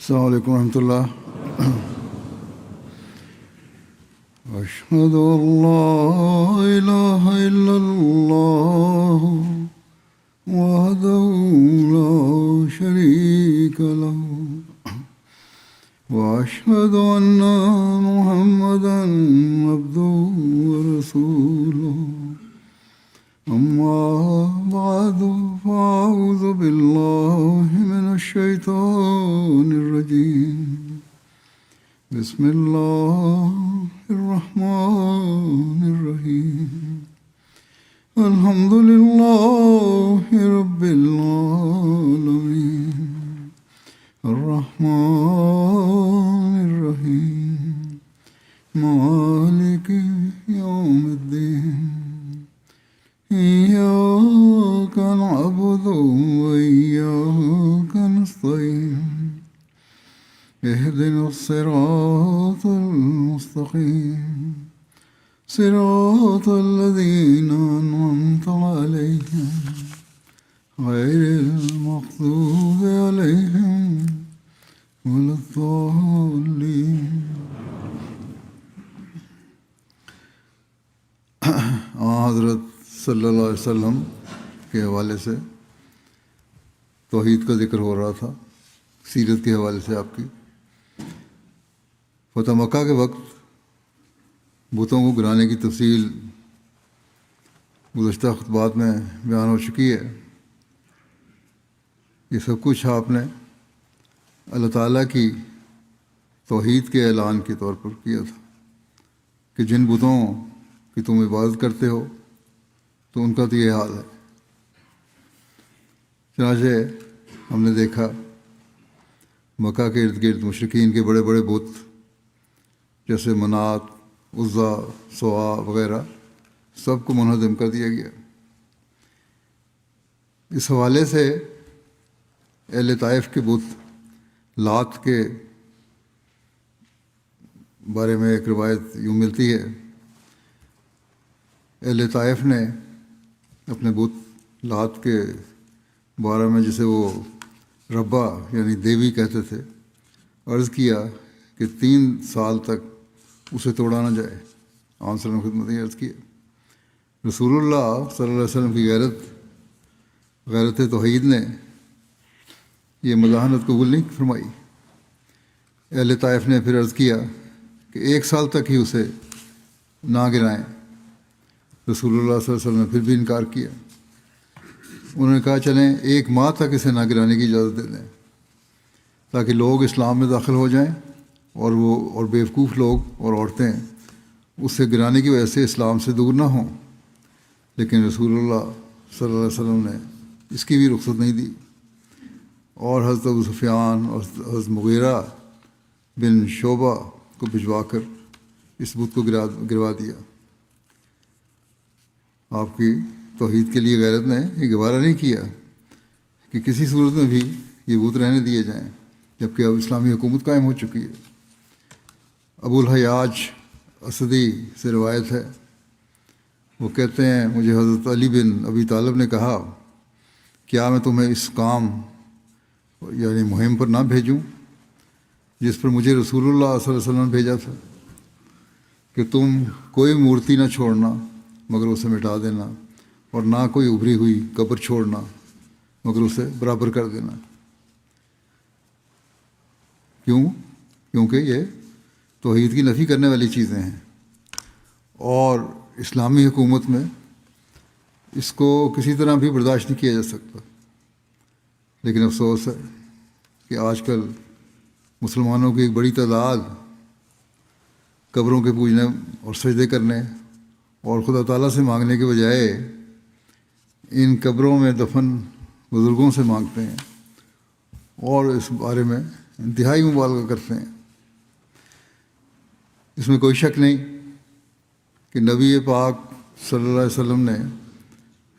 السلام علیکم ورحمۃ اللہ. اشہد ان لا الہ الا اللہ وحدہ لا شریک لہ واشہد ان محمدا عبدہ ورسولہ. اما بعد فاعوذ باللہ من الشیطان الرجیم. بسم اللہ الرحمن الرحیم. الحمد للہ رب العالمین الرحمن الرحیم مالک یوم الدین. إياك نعبد وإياك نستعين. اهدنا الصراط المستقيم صراط الذين أنعمت عليهم غير المغضوب عليهم ولا الضالين. حضرت صلی اللہ علیہ وسلم کے حوالے سے توحید کا ذکر ہو رہا تھا، سیرت کے حوالے سے آپ کی. فتح مکہ کے وقت بتوں کو گرانے کی تفصیل گزشتہ خطبات میں بیان ہو چکی ہے. یہ سب کچھ آپ نے اللہ تعالیٰ کی توحید کے اعلان کے طور پر کیا تھا کہ جن بتوں کی تم عبادت کرتے ہو تو ان کا تو یہ حال ہے. چنانچہ ہم نے دیکھا مکہ کے ارد گرد مشرکین کے بڑے بڑے بت جیسے منات، عزا، سوا وغیرہ سب کو منہدم کر دیا گیا. اس حوالے سے اہل طائف کے بت لات کے بارے میں ایک روایت یوں ملتی ہے. اہل طائف نے اپنے بت لات کے بارے میں، جسے وہ ربا یعنی دیوی کہتے تھے، عرض کیا کہ 3 سال تک اسے توڑا نہ جائے. آن صلی اللہ علیہ وسلم خدمت میں عرض کیا. رسول اللہ صلی اللہ علیہ وسلم کی غیرت توحید نے یہ مداحنت قبول نہیں فرمائی. اہل طائف نے پھر عرض کیا کہ 1 سال تک ہی اسے نہ گرائیں. رسول اللہ صلی اللہ علیہ وسلم نے پھر بھی انکار کیا. انہوں نے کہا چلیں 1 ماہ تک اسے نہ گرانے کی اجازت دے دیں تاکہ لوگ اسلام میں داخل ہو جائیں اور بیوقوف لوگ اور عورتیں اس سے گرانے کی وجہ سے اسلام سے دور نہ ہوں. لیکن رسول اللہ صلی اللہ علیہ وسلم نے اس کی بھی رخصت نہیں دی اور حضرت ابو سفیان اور حضرت مغیرہ بن شعبہ کو بھجوا کر اس بت کو گروا دیا. آپ کی توحید کے لیے غیرت نے یہ گوارہ نہیں کیا کہ کسی صورت میں بھی یہ بت رہنے دیے جائیں جبکہ اب اسلامی حکومت قائم ہو چکی ہے. ابو الحیاج اسدی سے روایت ہے، وہ کہتے ہیں مجھے حضرت علی بن ابی طالب نے کہا کیا میں تمہیں اس کام یعنی مہم پر نہ بھیجوں جس پر مجھے رسول اللہ صلی اللہ علیہ وسلم نے بھیجا تھا کہ تم کوئی مورتی نہ چھوڑنا مگر اسے مٹا دینا اور نہ کوئی ابھری ہوئی قبر چھوڑنا مگر اسے برابر کر دینا. کیونکہ یہ توحید کی نفی کرنے والی چیزیں ہیں اور اسلامی حکومت میں اس کو کسی طرح بھی برداشت نہیں کیا جا سکتا. لیکن افسوس ہے کہ آج کل مسلمانوں کی ایک بڑی تعداد قبروں کے پوجنے اور سجدے کرنے اور خدا تعالیٰ سے مانگنے کے بجائے ان قبروں میں دفن بزرگوں سے مانگتے ہیں اور اس بارے میں انتہائی مبالغہ کرتے ہیں. اس میں کوئی شک نہیں کہ نبی پاک صلی اللہ علیہ وسلم نے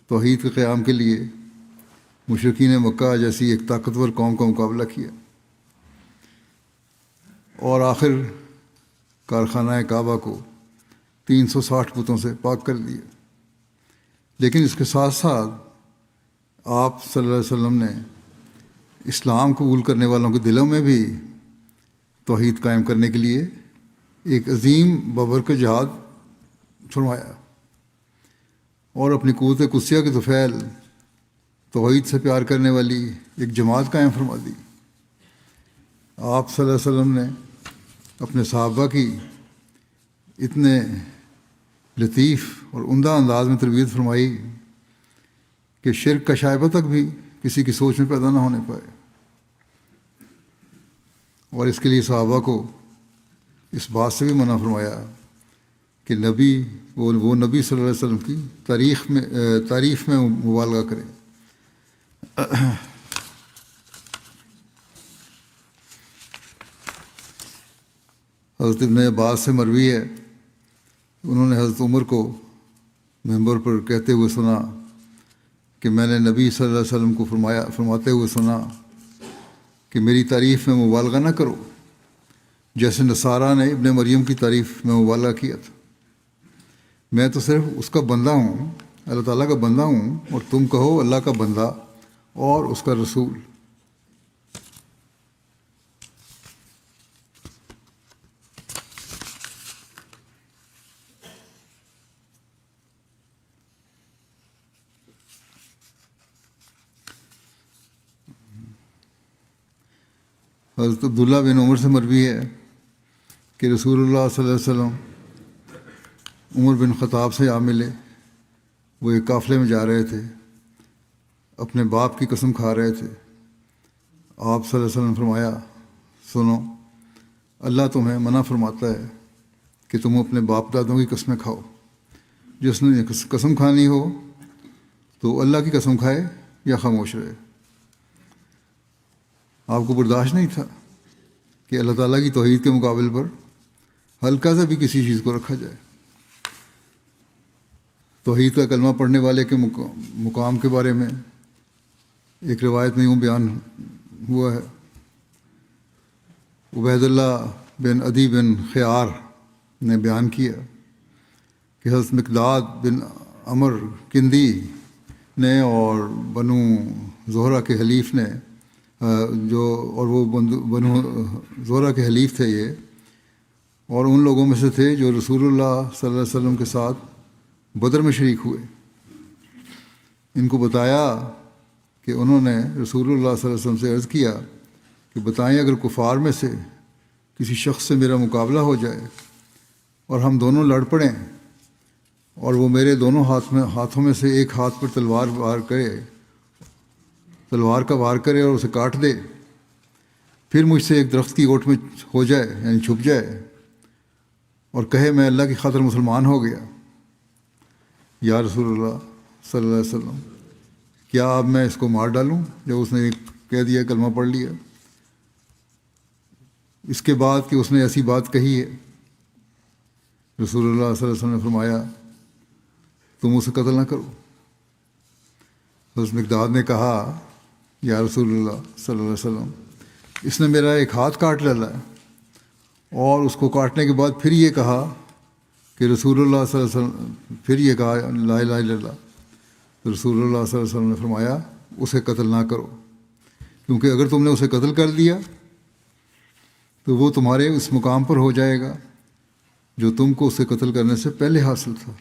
توحید کے قیام کے لیے مشرکین مکہ جیسی ایک طاقتور قوم کا مقابلہ کیا اور آخر کارخانہ کعبہ کو 360 بتوں سے پاک کر دیا. لیکن اس کے ساتھ ساتھ آپ صلی اللہ علیہ وسلم نے اسلام قبول کرنے والوں کے دلوں میں بھی توحید قائم کرنے کے لیے ایک عظیم بابرکت جہاد فرمایا اور اپنی قوت قدسیہ کے طفیل توحید سے پیار کرنے والی ایک جماعت قائم فرما دی۔ آپ صلی اللہ علیہ وسلم نے اپنے صحابہ کی اتنے لطیف اور عمدہ انداز میں تربیت فرمائی کہ شرک کا شائبہ تک بھی کسی کی سوچ میں پیدا نہ ہونے پائے، اور اس کے لیے صحابہ کو اس بات سے بھی منع فرمایا کہ نبی وہ نبی صلی اللہ علیہ وسلم کی تعریف میں مبالغہ کرے۔ حضرت ابن عباس سے مروی ہے، انہوں نے حضرت عمر کو ممبر پر کہتے ہوئے سنا کہ میں نے نبی صلی اللہ علیہ وسلم کو فرماتے ہوئے سنا کہ میری تعریف میں مبالغہ نہ کرو، جیسے نصارہ نے ابن مریم کی تعریف میں مبالغہ کیا تھا۔ میں تو صرف اس کا بندہ ہوں، اللہ تعالیٰ کا بندہ ہوں، اور تم کہو اللہ کا بندہ اور اس کا رسول۔ حضرت عبداللہ بن عمر سے مروی ہے کہ رسول اللہ صلی اللہ علیہ وسلم عمر بن خطاب سے آ ملے۔ وہ ایک قافلے میں جا رہے تھے، اپنے باپ کی قسم کھا رہے تھے۔ آپ صلی اللہ علیہ وسلم نے فرمایا، سنو، اللہ تمہیں منع فرماتا ہے کہ تم اپنے باپ دادوں کی قسمیں کھاؤ۔ جس نے قسم کھانی ہو تو اللہ کی قسم کھائے یا خاموش رہے۔ آپ کو برداشت نہیں تھا کہ اللہ تعالیٰ کی توحید کے مقابل پر ہلکا سا بھی کسی چیز کو رکھا جائے۔ توحید کا کلمہ پڑھنے والے کے مقام کے بارے میں ایک روایت میں یوں بیان ہوا ہے، عبید اللہ بن عدی بن خیار نے بیان کیا کہ حضرت مقداد بن عمر کندی نے اور بنو زہرہ کے حلیف نے وہ بنو زہرہ کے حلیف تھے یہ، اور ان لوگوں میں سے تھے جو رسول اللہ صلی اللہ علیہ وسلم کے ساتھ بدر میں شریک ہوئے۔ ان کو بتایا کہ انہوں نے رسول اللہ صلی اللہ علیہ وسلم سے عرض کیا کہ بتائیں اگر کفار میں سے کسی شخص سے میرا مقابلہ ہو جائے اور ہم دونوں لڑ پڑیں اور وہ میرے دونوں ہاتھوں میں سے ایک ہاتھ پر تلوار کا وار کرے اور اسے کاٹ دے، پھر مجھ سے ایک درخت کی اوٹ میں ہو جائے یعنی چھپ جائے اور کہے میں اللہ کی خاطر مسلمان ہو گیا، یا رسول اللہ صلی اللہ علیہ وسلم کیا اب میں اس کو مار ڈالوں جب اس نے کہہ دیا کلمہ پڑھ لیا، اس کے بعد کہ اس نے ایسی بات کہی ہے؟ رسول اللہ صلی اللہ علیہ وسلم نے فرمایا تم اسے قتل نہ کرو۔ حضرت مقداد نے کہا یا رسول اللہ صلی اللہ علیہ وسلم اس نے میرا ایک ہاتھ کاٹ ڈالا ہے، اور اس کو کاٹنے کے بعد پھر یہ کہا کہ رسول اللہ صلی اللہ علیہ وسلم پھر یہ کہا لا الہ الا اللہ۔ تو رسول اللہ صلی اللہ علیہ وسلم نے فرمایا اسے قتل نہ کرو، کیونکہ اگر تم نے اسے قتل کر دیا تو وہ تمہارے اس مقام پر ہو جائے گا جو تم کو اسے قتل کرنے سے پہلے حاصل تھا،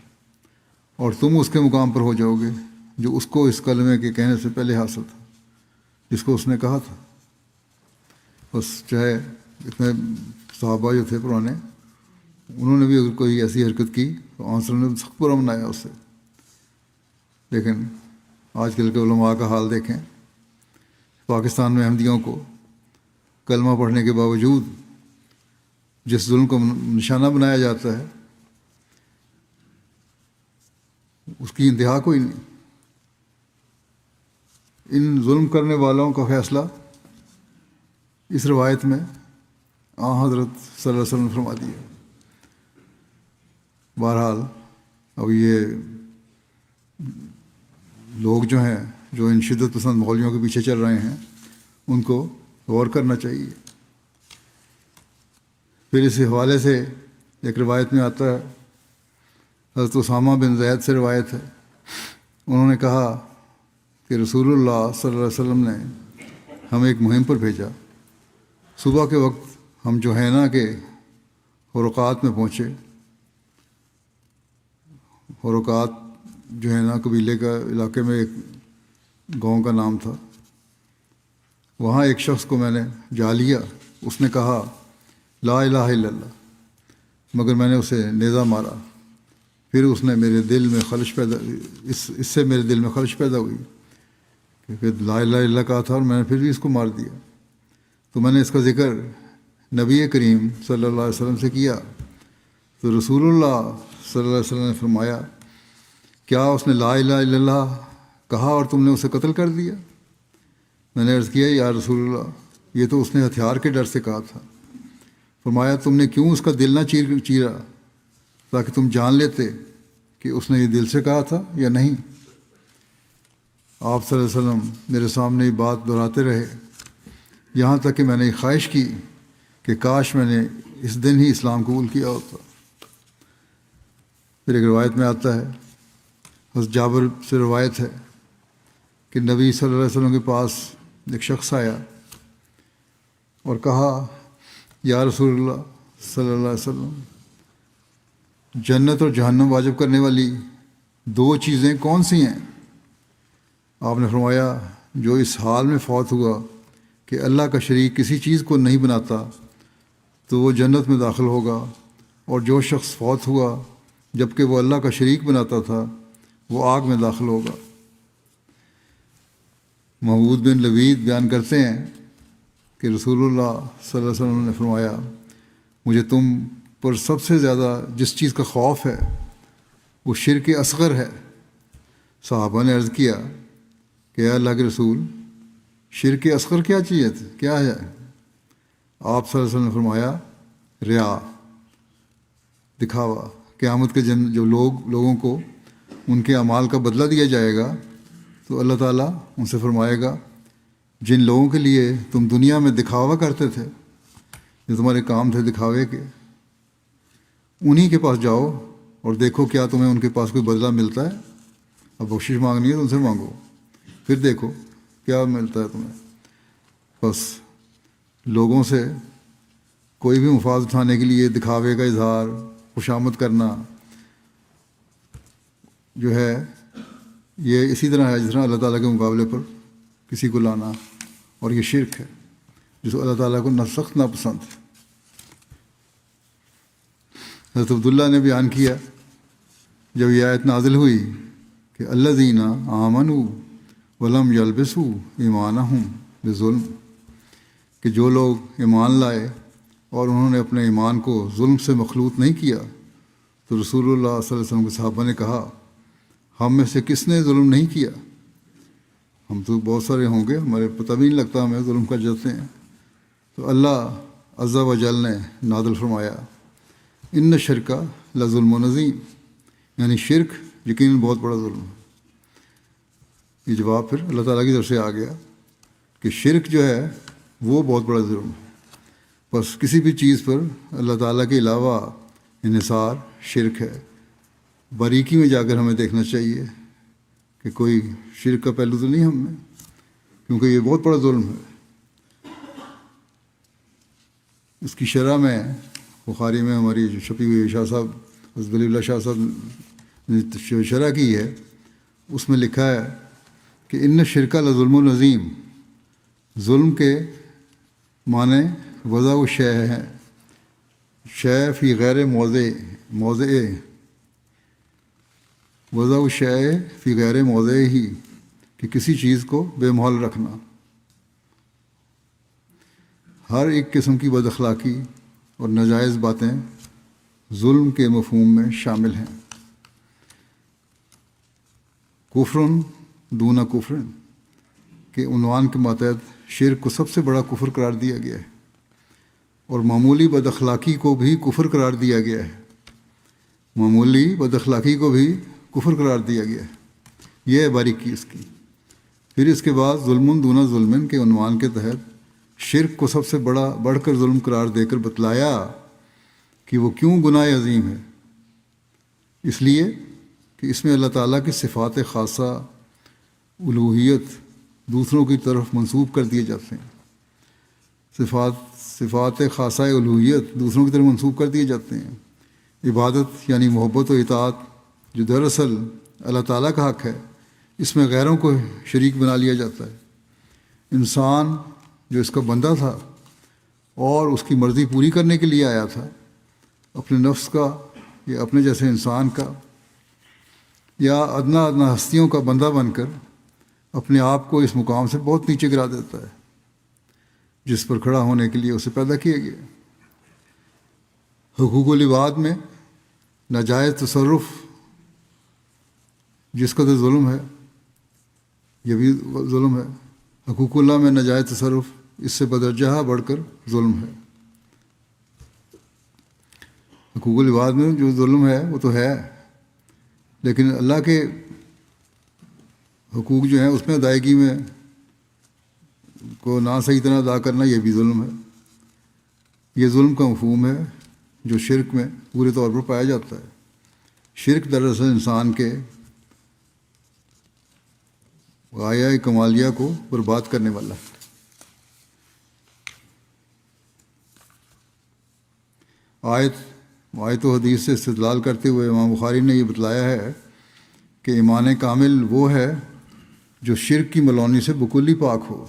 اور تم اس کے مقام پر ہو جاؤ گے جو اس کو اس کلمے کے کہنے سے پہلے حاصل تھا جس کو اس نے کہا تھا۔ بس چاہے اتنے صحابہ جو تھے پرانے، انہوں نے بھی اگر کوئی ایسی حرکت کی تو آنسر نے سخت برا منایا اس سے، لیکن آج کل کے علماء کا حال دیکھیں، پاکستان میں احمدیوں کو کلمہ پڑھنے کے باوجود جس ظلم کو نشانہ بنایا جاتا ہے اس کی انتہا کوئی نہیں۔ ان ظلم کرنے والوں کا فیصلہ اس روایت میں حضرت صلی اللہ علیہ وسلم نے فرما دیا۔ بہرحال اب یہ لوگ جو ہیں جو ان شدت پسند مولویوں کے پیچھے چل رہے ہیں ان کو غور کرنا چاہیے۔ پھر اس حوالے سے ایک روایت میں آتا ہے، حضرت اسامہ بن زید سے روایت ہے، انہوں نے کہا کہ رسول اللہ صلی اللہ علیہ وسلم نے ہمیں ایک مہم پر بھیجا۔ صبح کے وقت ہم جو ہے نا کہ حرقات میں پہنچے. حرقات جو ہے نا قبیلے کا علاقے میں ایک گاؤں کا نام تھا. وہاں ایک شخص کو میں نے جا لیا. اس نے کہا لا الہ الا اللہ، مگر میں نے اسے نیزہ مارا. پھر اس نے میرے دل میں خلش پیدا اس سے میرے دل میں خلش پیدا ہوئی کیونکہ لا الہ الا اللہ کہا تھا اور میں نے پھر بھی اس کو مار دیا. تو میں نے اس کا ذکر نبی کریم صلی اللہ علیہ وسلم سے کیا تو رسول اللہ صلی اللہ علیہ وسلم نے فرمایا کیا اس نے لا الہ الا اللہ کہا اور تم نے اسے قتل کر دیا؟ میں نے عرض کیا یا رسول اللہ یہ تو اس نے ہتھیار کے ڈر سے کہا تھا. فرمایا تم نے کیوں اس کا دل نہ چیرا تاکہ تم جان لیتے کہ اس نے یہ دل سے کہا تھا یا نہیں؟ آپ صلی اللہ علیہ وسلم میرے سامنے یہ بات دہراتے رہے یہاں تک کہ میں نے یہ خواہش کی کہ کاش میں نے اس دن ہی اسلام قبول کیا ہوتا. پھر ایک روایت میں آتا ہے، حضرت جابر سے روایت ہے کہ نبی صلی اللہ علیہ وسلم کے پاس ایک شخص آیا اور کہا یا رسول اللہ صلی اللہ علیہ وسلم جنت اور جہنم واجب کرنے والی دو چیزیں کون سی ہیں؟ آپ نے فرمایا جو اس حال میں فوت ہوا کہ اللہ کا شریک کسی چیز کو نہیں بناتا تو وہ جنت میں داخل ہوگا، اور جو شخص فوت ہوا جب کہ وہ اللہ کا شریک بناتا تھا وہ آگ میں داخل ہوگا. محمود بن لبید بیان کرتے ہیں کہ رسول اللہ صلی اللہ علیہ وسلم نے فرمایا مجھے تم پر سب سے زیادہ جس چیز کا خوف ہے وہ شرک اصغر ہے. صحابہ نے عرض کیا کہ اے اللہ کے رسول شرک اصغر کیا چیز ہے، کیا ہے؟ آپ صلی اللہ علیہ وسلم نے فرمایا ریا، دکھاوا. قیامت کے دن جو لوگوں کو ان کے اعمال کا بدلہ دیا جائے گا تو اللہ تعالیٰ ان سے فرمائے گا جن لوگوں کے لیے تم دنیا میں دکھاوا کرتے تھے، جو تمہارے کام تھے دکھاوے کے، انہی کے پاس جاؤ اور دیکھو کیا تمہیں ان کے پاس کوئی بدلہ ملتا ہے. اب بخشش مانگنی ہے تو ان سے مانگو، پھر دیکھو کیا ملتا ہے تمہیں. بس لوگوں سے کوئی بھی مفاد اٹھانے کے لیے دکھاوے کا اظہار، خوشامد کرنا جو ہے یہ اسی طرح ہے جس طرح اللہ تعالیٰ کے مقابلے پر کسی کو لانا، اور یہ شرک ہے جس کو اللہ تعالیٰ کو سخت ناپسند ہے. حضرت عبداللہ نے بیان کیا جب یہ آیت نازل ہوئی کہ الذین آمنوا ولم یلبسوا ایمانہم بظلم، کہ جو لوگ ایمان لائے اور انہوں نے اپنے ایمان کو ظلم سے مخلوط نہیں کیا، تو رسول اللہ صلی اللہ علیہ وسلم کے صحابہ نے کہا ہم میں سے کس نے ظلم نہیں کیا؟ ہم تو بہت سارے ہوں گے، ہمارے پتہ بھی نہیں لگتا ہمیں ظلم کر جاتے ہیں. تو اللہ عز و جل نے نازل فرمایا ان شرک لظلم و عظیم، یعنی شرک یقیناً بہت بڑا ظلم ہے. یہ جواب پھر اللہ تعالیٰ کی طرف سے آ گیا کہ شرک جو ہے وہ بہت بڑا ظلم ہے. بس کسی بھی چیز پر اللہ تعالیٰ کے علاوہ انحصار شرک ہے. باریکی میں جا کر ہمیں دیکھنا چاہیے کہ کوئی شرک کا پہلو تو نہیں ہم میں، کیونکہ یہ بہت بڑا ظلم ہے. اس کی شرح میں بخاری میں ہماری جو چھپی ہوئی شاہ صاحب حضرت ولی اللہ شاہ صاحب نے شرح کی ہے اس میں لکھا ہے کہ ان شرکا لظلم العظیم، ظلم کے معنی وضع و شے ہیں، شے فی غیر موضع وضع و شے فی غیر موضع ہی، کہ کسی چیز کو بے محل رکھنا. ہر ایک قسم کی بد اخلاقی اور ناجائز باتیں ظلم کے مفہوم میں شامل ہیں. کفرن دون کفرن کے عنوان کے ماتحت شرک کو سب سے بڑا کفر قرار دیا گیا ہے، اور معمولی بد اخلاقی کو بھی کفر قرار دیا گیا ہے. معمولی بد اخلاقی کو بھی کفر قرار دیا گیا ہے. یہ ہے باریکی اس کی. پھر اس کے بعد ظلم دون ظلم کے عنوان کے تحت شرک کو سب سے بڑھ کر ظلم قرار دے کر بتلایا کہ وہ کیوں گناہ عظیم ہے. اس لیے کہ اس میں اللہ تعالیٰ کی صفات خاصہ، الوہیت دوسروں کی طرف منسوب کر دیے جاتے ہیں. صفات خاصہ الوہیت دوسروں کی طرف منسوب کر دیے جاتے ہیں۔ عبادت یعنی محبت و اطاعت جو دراصل اللہ تعالیٰ کا حق ہے، اس میں غیروں کو شریک بنا لیا جاتا ہے۔ انسان جو اس کا بندہ تھا اور اس کی مرضی پوری کرنے کے لیے آیا تھا، اپنے نفس کا یا اپنے جیسے انسان کا یا ادنا ادنا ہستیوں کا بندہ بن کر اپنے آپ کو اس مقام سے بہت نیچے گرا دیتا ہے جس پر کھڑا ہونے کے لیے اسے پیدا کیا گیا۔ حقوق العباد میں ناجائز تصرف جس قدر ظلم ہے، یہ بھی ظلم ہے۔ حقوق اللہ میں ناجائز تصرف اس سے بدرجہ بڑھ کر ظلم ہے۔ حقوق العباد میں جو ظلم ہے وہ تو ہے، لیکن اللہ کے حقوق جو ہیں اس میں ادائیگی میں کو نہ صحیح طرح ادا کرنا، یہ بھی ظلم ہے۔ یہ ظلم کا مفہوم ہے جو شرک میں پورے طور پر پایا جاتا ہے۔ شرک دراصل انسان کے غایہ کمالیہ کو برباد کرنے والا ہے۔ آیت و حدیث سے استدلال کرتے ہوئے امام بخاری نے یہ بتلایا ہے کہ ایمان کامل وہ ہے جو شرک کی ملونی سے بکلی پاک ہو۔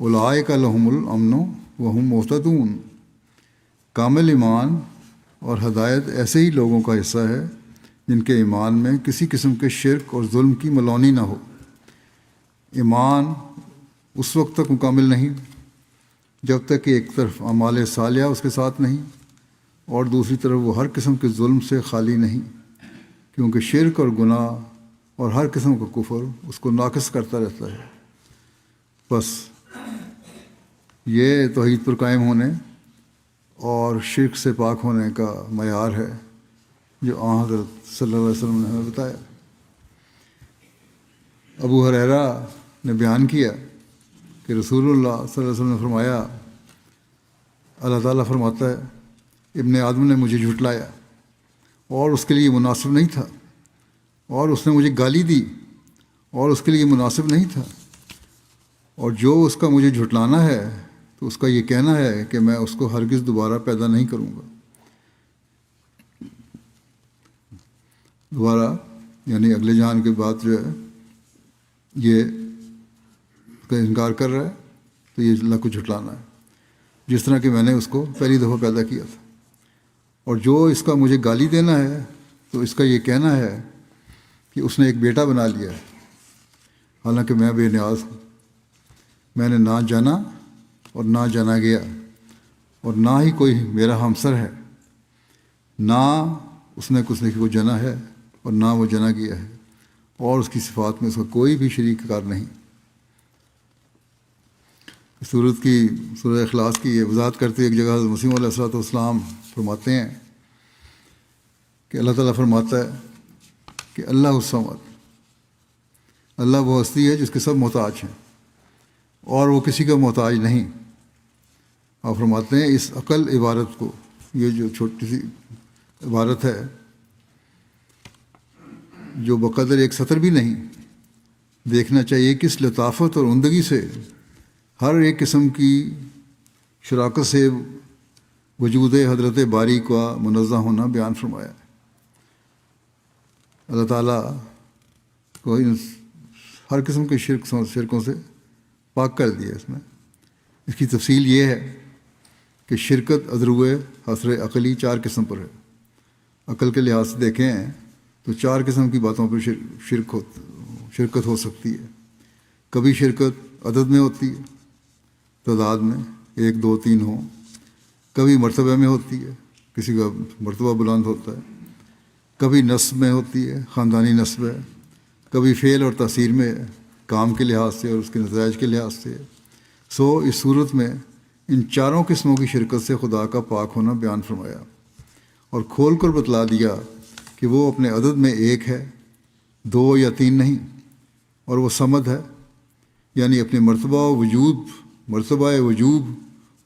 اولئک لہم الامن وہم مہتدون۔ کامل ایمان اور ہدایت ایسے ہی لوگوں کا حصہ ہے جن کے ایمان میں کسی قسم کے شرک اور ظلم کی ملونی نہ ہو۔ ایمان اس وقت تک مکمل نہیں جب تک کہ ایک طرف اعمال صالحہ اس کے ساتھ نہیں اور دوسری طرف وہ ہر قسم کے ظلم سے خالی نہیں، کیونکہ شرک اور گناہ اور ہر قسم کا کفر اس کو ناقص کرتا رہتا ہے۔ بس یہ توحید پر قائم ہونے اور شرک سے پاک ہونے کا معیار ہے جو آن حضرت صلی اللہ علیہ وسلم نے ہمیں بتایا۔ ابو ہریرہ نے بیان کیا کہ رسول اللہ صلی اللہ علیہ وسلم نے فرمایا، اللہ تعالیٰ فرماتا ہے ابن آدم نے مجھے جھٹلایا اور اس کے لیے مناسب نہیں تھا، اور اس نے مجھے گالی دی اور اس کے لیے مناسب نہیں تھا، اور جو اس کا مجھے جھٹلانا ہے تو اس کا یہ کہنا ہے کہ میں اس کو ہرگز دوبارہ پیدا نہیں کروں گا۔ دوبارہ یعنی اگلے جہان کے بعد جو ہے یہ اس کا انکار کر رہا ہے تو یہ اللہ کو جھٹلانا ہے، جس طرح کہ میں نے اس کو پہلی دفعہ پیدا کیا تھا۔ اور جو اس کا مجھے گالی دینا ہے تو اس کا یہ کہنا ہے کہ اس نے ایک بیٹا بنا لیا ہے، حالانکہ میں بے نیاز ہوں۔ میں نے نہ جانا اور نہ جانا گیا، اور نہ ہی کوئی میرا ہمسر ہے، نہ اس نے کسی کو جنا ہے اور نہ وہ جنا گیا ہے، اور اس کی صفات میں اس کا کوئی بھی شریک کار نہیں۔ سورہ اخلاص کی یہ وضاحت کرتے ایک جگہ حضرت مسیح علیہ الصلوۃ والسلام فرماتے ہیں کہ اللہ تعالیٰ فرماتا ہے کہ اللہ الصمد، اللہ وہ ہستی ہے جس کے سب محتاج ہیں اور وہ کسی کا محتاج نہیں۔ آپ فرماتے ہیں اس عقل عبارت کو، یہ جو چھوٹی سی عبارت ہے جو بقدر ایک سطر بھی نہیں، دیکھنا چاہیے کس لطافت اور عمدگی سے ہر ایک قسم کی شراکت سے وجود حضرت باری کا منزہ ہونا بیان فرمایا ہے۔ اللہ تعالیٰ کو ہر قسم کے شرکوں سے پاک کر دیا۔ اس کی تفصیل یہ ہے کہ شرکت ادروئے حسر عقلی 4 قسم پر ہے۔ عقل کے لحاظ سے دیکھیں تو 4 قسم کی باتوں پر شرکت ہو سکتی ہے۔ کبھی شرکت عدد میں ہوتی ہے، تعداد میں 1 2 3 ہوں، کبھی مرتبہ میں ہوتی ہے، کسی کا مرتبہ بلند ہوتا ہے، کبھی نسب میں ہوتی ہے، خاندانی نسب ہے، کبھی فعل اور تاثیر میں ہے، کام کے لحاظ سے اور اس کے نتائج کے لحاظ سے۔ اس صورت میں ان 4 قسموں کی شرکت سے خدا کا پاک ہونا بیان فرمایا اور کھول کر بتلا دیا کہ وہ اپنے عدد میں 1 ہے، 2 یا 3 نہیں، اور وہ صمد ہے، یعنی اپنے مرتبہ وجوب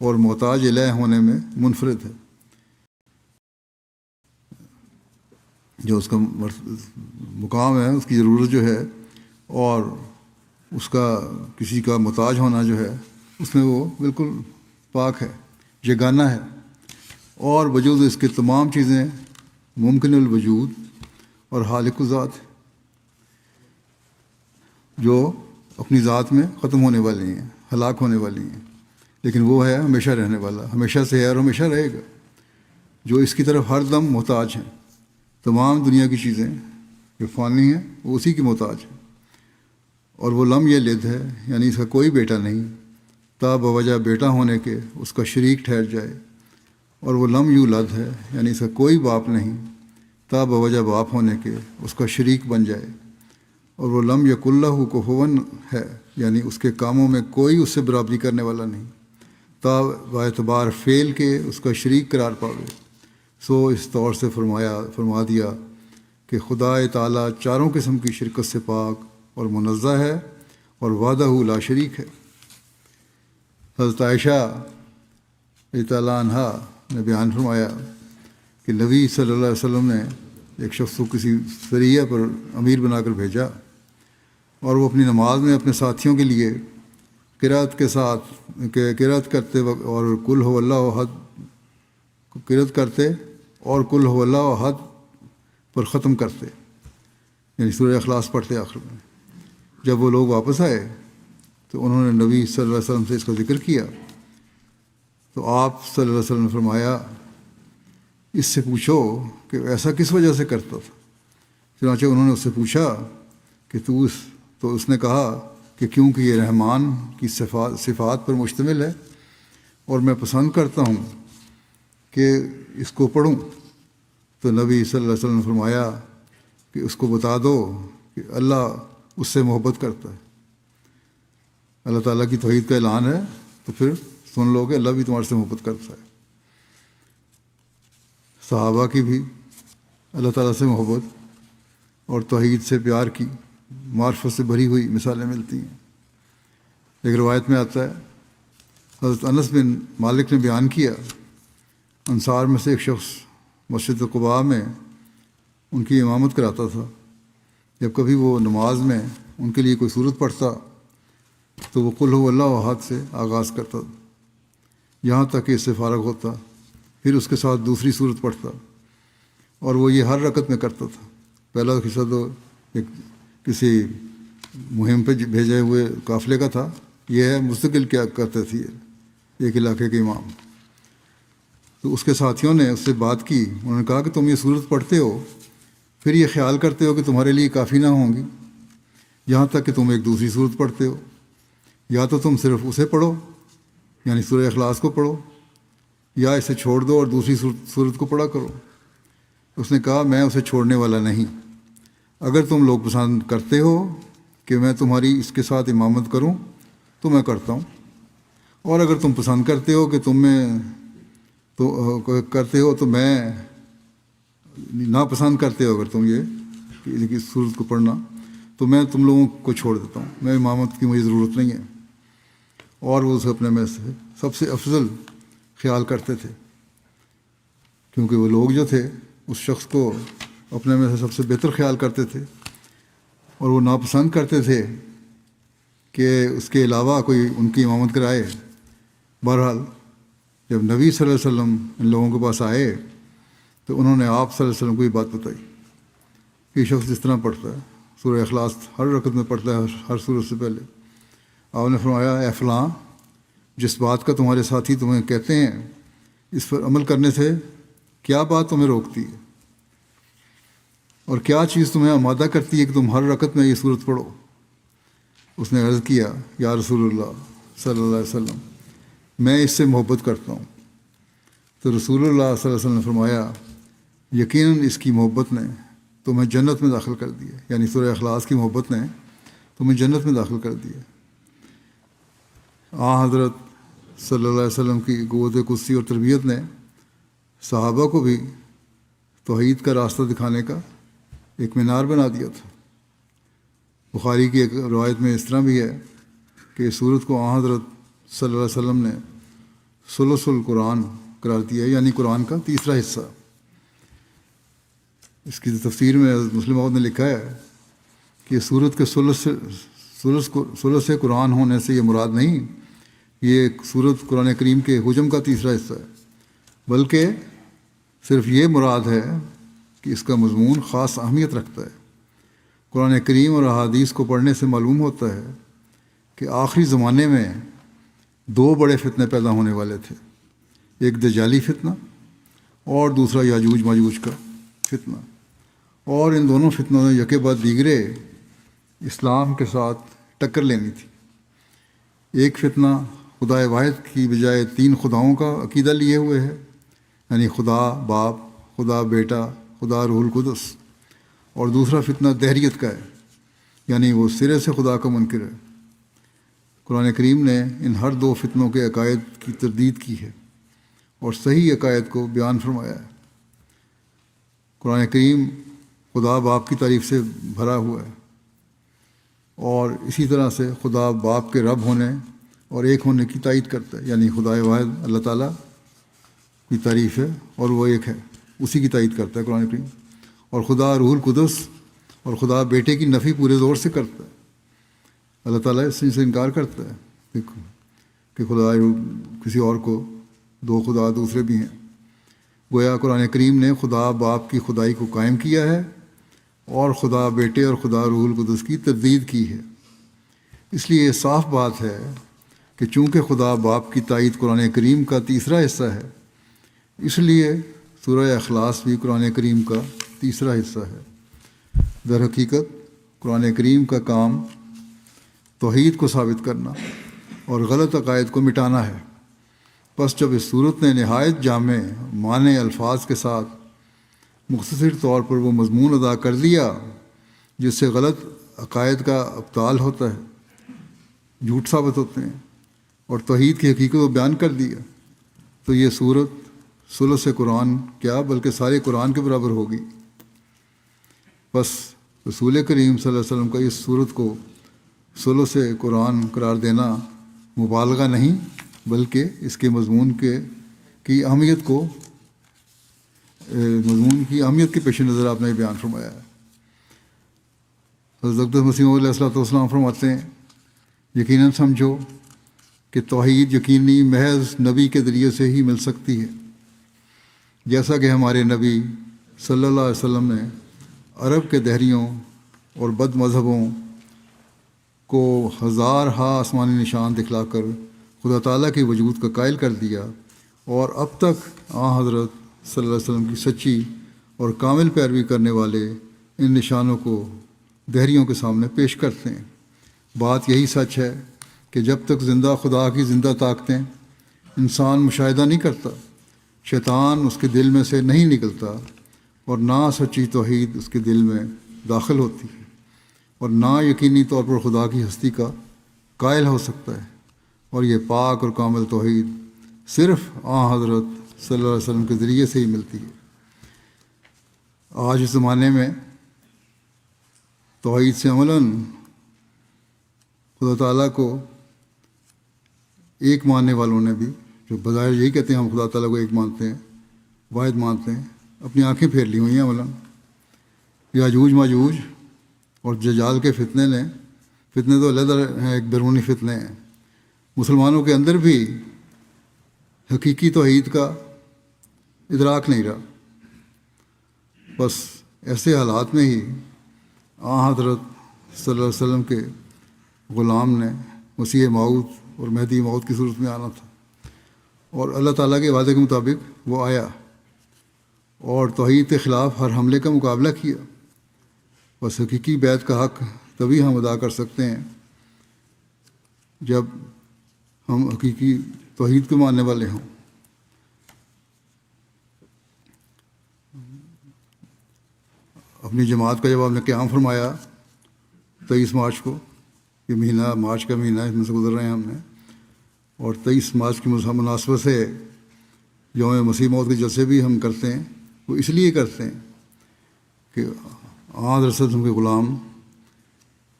اور محتاج الہ ہونے میں منفرد ہے۔ جو اس کا مقام ہے، اس کی ضرورت جو ہے اور اس کا کسی کا محتاج ہونا جو ہے، اس میں وہ بالکل پاک ہے، یگانہ ہے، اور وجود اس کے تمام چیزیں ممکن الوجود اور خالق ذات ہے، جو اپنی ذات میں ختم ہونے والی ہیں، ہلاک ہونے والی ہیں، لیکن وہ ہے ہمیشہ رہنے والا، ہمیشہ سے ہے اور ہمیشہ رہے گا، جو اس کی طرف ہر دم محتاج ہیں۔ تمام دنیا کی چیزیں جو فانی ہیں وہ اسی کی محتاج ہیں، اور وہ لم یلد ہے، یعنی اس کا کوئی بیٹا نہیں، تا بوجہ بیٹا ہونے کے اس کا شریک ٹھہر جائے، اور وہ لم یولد ہے، یعنی اس کا کوئی باپ نہیں، تا بوجہ باپ ہونے کے اس کا شریک بن جائے، اور وہ لم یک اللہ کفوا ہے، یعنی اس کے کاموں میں کوئی اس سے برابری کرنے والا نہیں، تا باعتبار فعل کے اس کا شریک قرار پاوے۔ سو اس طور سے فرما دیا کہ خدا تعالیٰ چاروں قسم کی شرکت سے پاک اور منزہ ہے اور وحدہ لا شریک ہے۔ حضرت عائشہ رضی اللہ عنہا نے بیان فرمایا کہ نبی صلی اللہ علیہ وسلم نے ایک شخص کو کسی سریہ پر امیر بنا کر بھیجا، اور وہ اپنی نماز میں اپنے ساتھیوں کے لیے قرأت کرتے اور قل هو اللہ احد قرأت کرتے اور قل هو اللہ احد پر ختم کرتے، یعنی سورہ اخلاص پڑھتے آخر میں۔ جب وہ لوگ واپس آئے تو انہوں نے نبی صلی اللہ علیہ وسلم سے اس کا ذکر کیا، تو آپ صلی اللہ علیہ وسلم نے فرمایا اس سے پوچھو کہ ایسا کس وجہ سے کرتا تھا۔ چنانچہ انہوں نے اس سے پوچھا کہ تو اس نے کہا کہ کیونکہ یہ رحمان کی صفات پر مشتمل ہے اور میں پسند کرتا ہوں کہ اس کو پڑھوں۔ تو نبی صلی اللہ علیہ وسلم نے فرمایا کہ اس کو بتا دو کہ اللہ اس سے محبت کرتا ہے۔ اللہ تعالیٰ کی توحید کا اعلان ہے، تو پھر سن لو کہ اللہ بھی تمہارے سے محبت کرتا ہے۔ صحابہ کی بھی اللہ تعالیٰ سے محبت اور توحید سے پیار کی معرفت سے بھری ہوئی مثالیں ملتی ہیں۔ ایک روایت میں آتا ہے، حضرت انس بن مالک نے بیان کیا، انصار میں سے ایک شخص مسجد قباء میں ان کی امامت کراتا تھا۔ جب کبھی وہ نماز میں ان کے لیے کوئی صورت پڑھتا تو وہ قل هو اللہ احد سے آغاز کرتا، یہاں تک کہ اس سے فارغ ہوتا، پھر اس کے ساتھ دوسری صورت پڑھتا، اور وہ یہ ہر رکعت میں کرتا تھا۔ پہلا قصہ تو کسی مہم پہ بھیجے ہوئے قافلے کا تھا، یہ ہے مستقل کیا کرتے تھے ایک علاقے کے امام۔ تو اس کے ساتھیوں نے اس سے بات کی، انہوں نے کہا کہ تم یہ صورت پڑھتے ہو، پھر یہ خیال کرتے ہو کہ تمہارے لیے کافی نہ ہوں گی، یہاں تک کہ تم ایک دوسری صورت پڑھتے ہو، یا تو تم صرف اسے پڑھو، یعنی سورہ اخلاص کو پڑھو، یا اسے چھوڑ دو اور دوسری صورت کو پڑھا کرو۔ اس نے کہا میں اسے چھوڑنے والا نہیں، اگر تم لوگ پسند کرتے ہو کہ میں تمہاری اس کے ساتھ امامت کروں تو میں کرتا ہوں، اور اگر تم پسند کرتے ہو کہ تو میں ناپسند کرتے ہو اگر تم یہ صورت کو پڑھنا تو میں تم لوگوں کو چھوڑ دیتا ہوں، میں امامت کی مجھے ضرورت نہیں ہے۔ اور وہ اسے اپنے میں سے سب سے افضل خیال کرتے تھے، کیونکہ وہ لوگ جو تھے اس شخص کو اپنے میں سے سب سے بہتر خیال کرتے تھے، اور وہ ناپسند کرتے تھے کہ اس کے علاوہ کوئی ان کی امامت کرائے۔ بہرحال جب نبی صلی اللہ علیہ وسلم ان لوگوں کے پاس آئے تو انہوں نے آپ صلی اللہ علیہ وسلم کو یہ بات بتائی کہ یہ شخص جس طرح پڑھتا ہے، سورہ اخلاص ہر رکعت میں پڑھتا ہے ہر سورت سے پہلے۔ آپ نے فرمایا اے فلاں، جس بات کا تمہارے ساتھی تمہیں کہتے ہیں اس پر عمل کرنے سے کیا بات تمہیں روکتی ہے، اور کیا چیز تمہیں آمادہ کرتی ہے کہ تم ہر رکعت میں یہ صورت پڑھو؟ اس نے عرض کیا یا رسول اللہ صلی اللہ علیہ وسلم، میں اس سے محبت کرتا ہوں۔ تو رسول اللہ صلی اللہ علیہ وسلم نے فرمایا یقیناً اس کی محبت نے تمہیں جنت میں داخل کر دیا، یعنی سورہ اخلاص کی محبت نے تمہیں جنت میں داخل کر دیا۔ حضرت صلی اللہ علیہ وسلم کی قوت قدسی اور تربیت نے صحابہ کو بھی توحید کا راستہ دکھانے کا ایک مینار بنا دیا تھا۔ بخاری کی ایک روایت میں اس طرح بھی ہے کہ اس سورت کو حضرت صلی اللہ علیہ وسلم نے ثلث القرآن قرار دیا، یعنی قرآن کا تیسرا حصہ۔ اس کی تفسیر میں حضرت مسلم موعود نے لکھا ہے کہ سورت کے ثلث قرآن ہونے سے یہ مراد نہیں یہ سورت قرآن کریم کے حجم کا تیسرا حصہ ہے، بلکہ صرف یہ مراد ہے کہ اس کا مضمون خاص اہمیت رکھتا ہے۔ قرآن کریم اور احادیث کو پڑھنے سے معلوم ہوتا ہے کہ آخری زمانے میں دو بڑے فتنے پیدا ہونے والے تھے، ایک دجالی فتنہ اور دوسرا یاجوج ماجوج کا فتنہ، اور ان دونوں فتنوں نے یکے بعد دیگرے اسلام کے ساتھ ٹکر لینی تھی۔ ایک فتنہ خدا واحد کی بجائے تین خداؤں کا عقیدہ لیے ہوئے ہے، یعنی خدا باپ، خدا بیٹا، خدا روح القدس، اور دوسرا فتنہ دہریت کا ہے، یعنی وہ سرے سے خدا کا منکر ہے۔ قرآن کریم نے ان ہر دو فتنوں کے عقائد کی تردید کی ہے اور صحیح عقائد کو بیان فرمایا ہے۔ قرآن کریم خدا باپ کی تعریف سے بھرا ہوا ہے، اور اسی طرح سے خدا باپ کے رب ہونے اور ایک ہونے کی تائید کرتا ہے، یعنی خدا واحد اللہ تعالیٰ کی تعریف ہے اور وہ ایک ہے، اسی کی تائید کرتا ہے قرآن کریم۔ اور خدا روح القدس اور خدا بیٹے کی نفی پورے زور سے کرتا ہے۔ اللہ تعالیٰ اس سے انکار کرتا ہے کہ خدا کسی اور کو دو خدا دوسرے بھی ہیں۔ گویا قرآن کریم نے خدا باپ کی خدائی کو قائم کیا ہے اور خدا بیٹے اور خدا روح القدس کی تردید کی ہے۔ اس لیے یہ صاف بات ہے کہ چونکہ خدا باپ کی تائید قرآن کریم کا تیسرا حصہ ہے، اس لیے سورہ اخلاص بھی قرآن کریم کا تیسرا حصہ ہے۔ در حقیقت قرآن کریم کا کام توحید کو ثابت کرنا اور غلط عقائد کو مٹانا ہے۔ بس جب اس صورت نے نہایت جامع معنی الفاظ کے ساتھ مختصر طور پر وہ مضمون ادا کر دیا جس سے غلط عقائد کا ابطال ہوتا ہے، جھوٹ ثابت ہوتے ہیں، اور توحید کی حقیقت کو بیان کر دیا، تو یہ صورت ثلث قرآن کیا بلکہ سارے قرآن کے برابر ہوگی۔ بس رسول کریم صلی اللہ علیہ وسلم کا اس صورت کو ثلث قرآن قرار دینا مبالغہ نہیں، بلکہ اس کے مضمون کی اہمیت کے پیش نظر آپ نے بیان فرمایا ہے۔ حضرت اقدس مسیح علیہ الصلوۃ والسلام فرماتے ہیں، یقیناً سمجھو کہ توحید یقینی محض نبی کے ذریعے سے ہی مل سکتی ہے، جیسا کہ ہمارے نبی صلی اللہ علیہ وسلم نے عرب کے دہریوں اور بد مذہبوں کو ہزارہا آسمانی نشان دکھلا کر خدا تعالیٰ کے وجود کا قائل کر دیا، اور اب تک حضرت صلی اللہ علیہ وسلم کی سچی اور کامل پیروی کرنے والے ان نشانوں کو دہریوں کے سامنے پیش کرتے ہیں۔ بات یہی سچ ہے کہ جب تک زندہ خدا کی زندہ طاقتیں انسان مشاہدہ نہیں کرتا، شیطان اس کے دل میں سے نہیں نکلتا، اور نہ سچی توحید اس کے دل میں داخل ہوتی ہے، اور نہ یقینی طور پر خدا کی ہستی کا قائل ہو سکتا ہے۔ اور یہ پاک اور کامل توحید صرف حضرت صلی اللہ علیہ وسلم کے ذریعے سے ہی ملتی ہے۔ آج اس زمانے میں توحید سے عملاً خدا تعالیٰ کو ایک ماننے والوں نے بھی، جو بظاہر یہی کہتے ہیں ہم خدا تعالیٰ کو ایک مانتے ہیں، واحد مانتے ہیں، اپنی آنکھیں پھیر لی ہوئی ہیں عملاً۔ یاجوج ماجوج اور دجال کے فتنے تو علیحدہ ہیں، ایک بیرونی فتنے ہیں۔ مسلمانوں کے اندر بھی حقیقی توحید کا ادراک نہیں رہا۔ بس ایسے حالات میں ہی حضرت صلی اللہ علیہ وسلم کے غلام نے مسیح موعود اور مہدی موعود کی صورت میں آنا تھا، اور اللہ تعالیٰ کے وعدے کے مطابق وہ آیا اور توحید کے خلاف ہر حملے کا مقابلہ کیا۔ بس حقیقی بیعت کا حق تبھی ہم ادا کر سکتے ہیں جب ہم حقیقی توحید کے ماننے والے ہوں۔ اپنی جماعت کا جب آپ نے قیام فرمایا 23 مارچ کو، یہ مہینہ مارچ کا مہینہ اس میں سے گزر رہے ہیں ہم نے، اور 23 مارچ کی مناسبت سے یوم مسیح موعود کے جلسے بھی ہم کرتے ہیں۔ وہ اس لیے کرتے ہیں کہ حضرت صلی اللہ علیہ وسلم کے غلام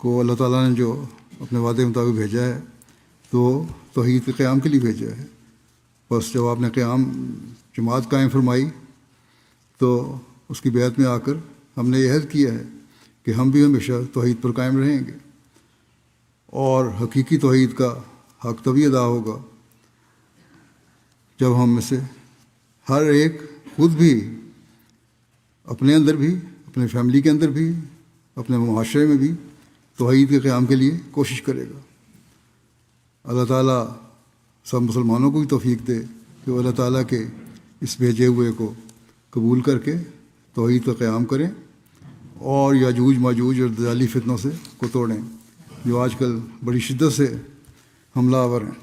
کو اللہ تعالیٰ نے جو اپنے وعدے کے مطابق بھیجا ہے تو توحید کے قیام کے لیے بھیجا ہے۔ بس جب آپ نے جماعت قائم فرمائی تو اس کی بیعت میں آ کر ہم نے یہ عہد کیا ہے کہ ہم بھی ہمیشہ توحید پر قائم رہیں گے اور حقیقی توحید کا حق تبھی ادا ہوگا جب ہم میں سے ہر ایک خود بھی اپنے اندر بھی، اپنے فیملی کے اندر بھی، اپنے معاشرے میں بھی توحید کے قیام کے لیے کوشش کرے گا۔ اللہ تعالیٰ سب مسلمانوں کو بھی توفیق دے کہ وہ اللہ تعالیٰ کے اس بھیجے ہوئے کو قبول کر کے توحید کا قیام کریں اور یاجوج ماجوج اور دجالی فتنوں سے کو توڑیں جو آج کل بڑی شدت سے حملہ آور ہیں۔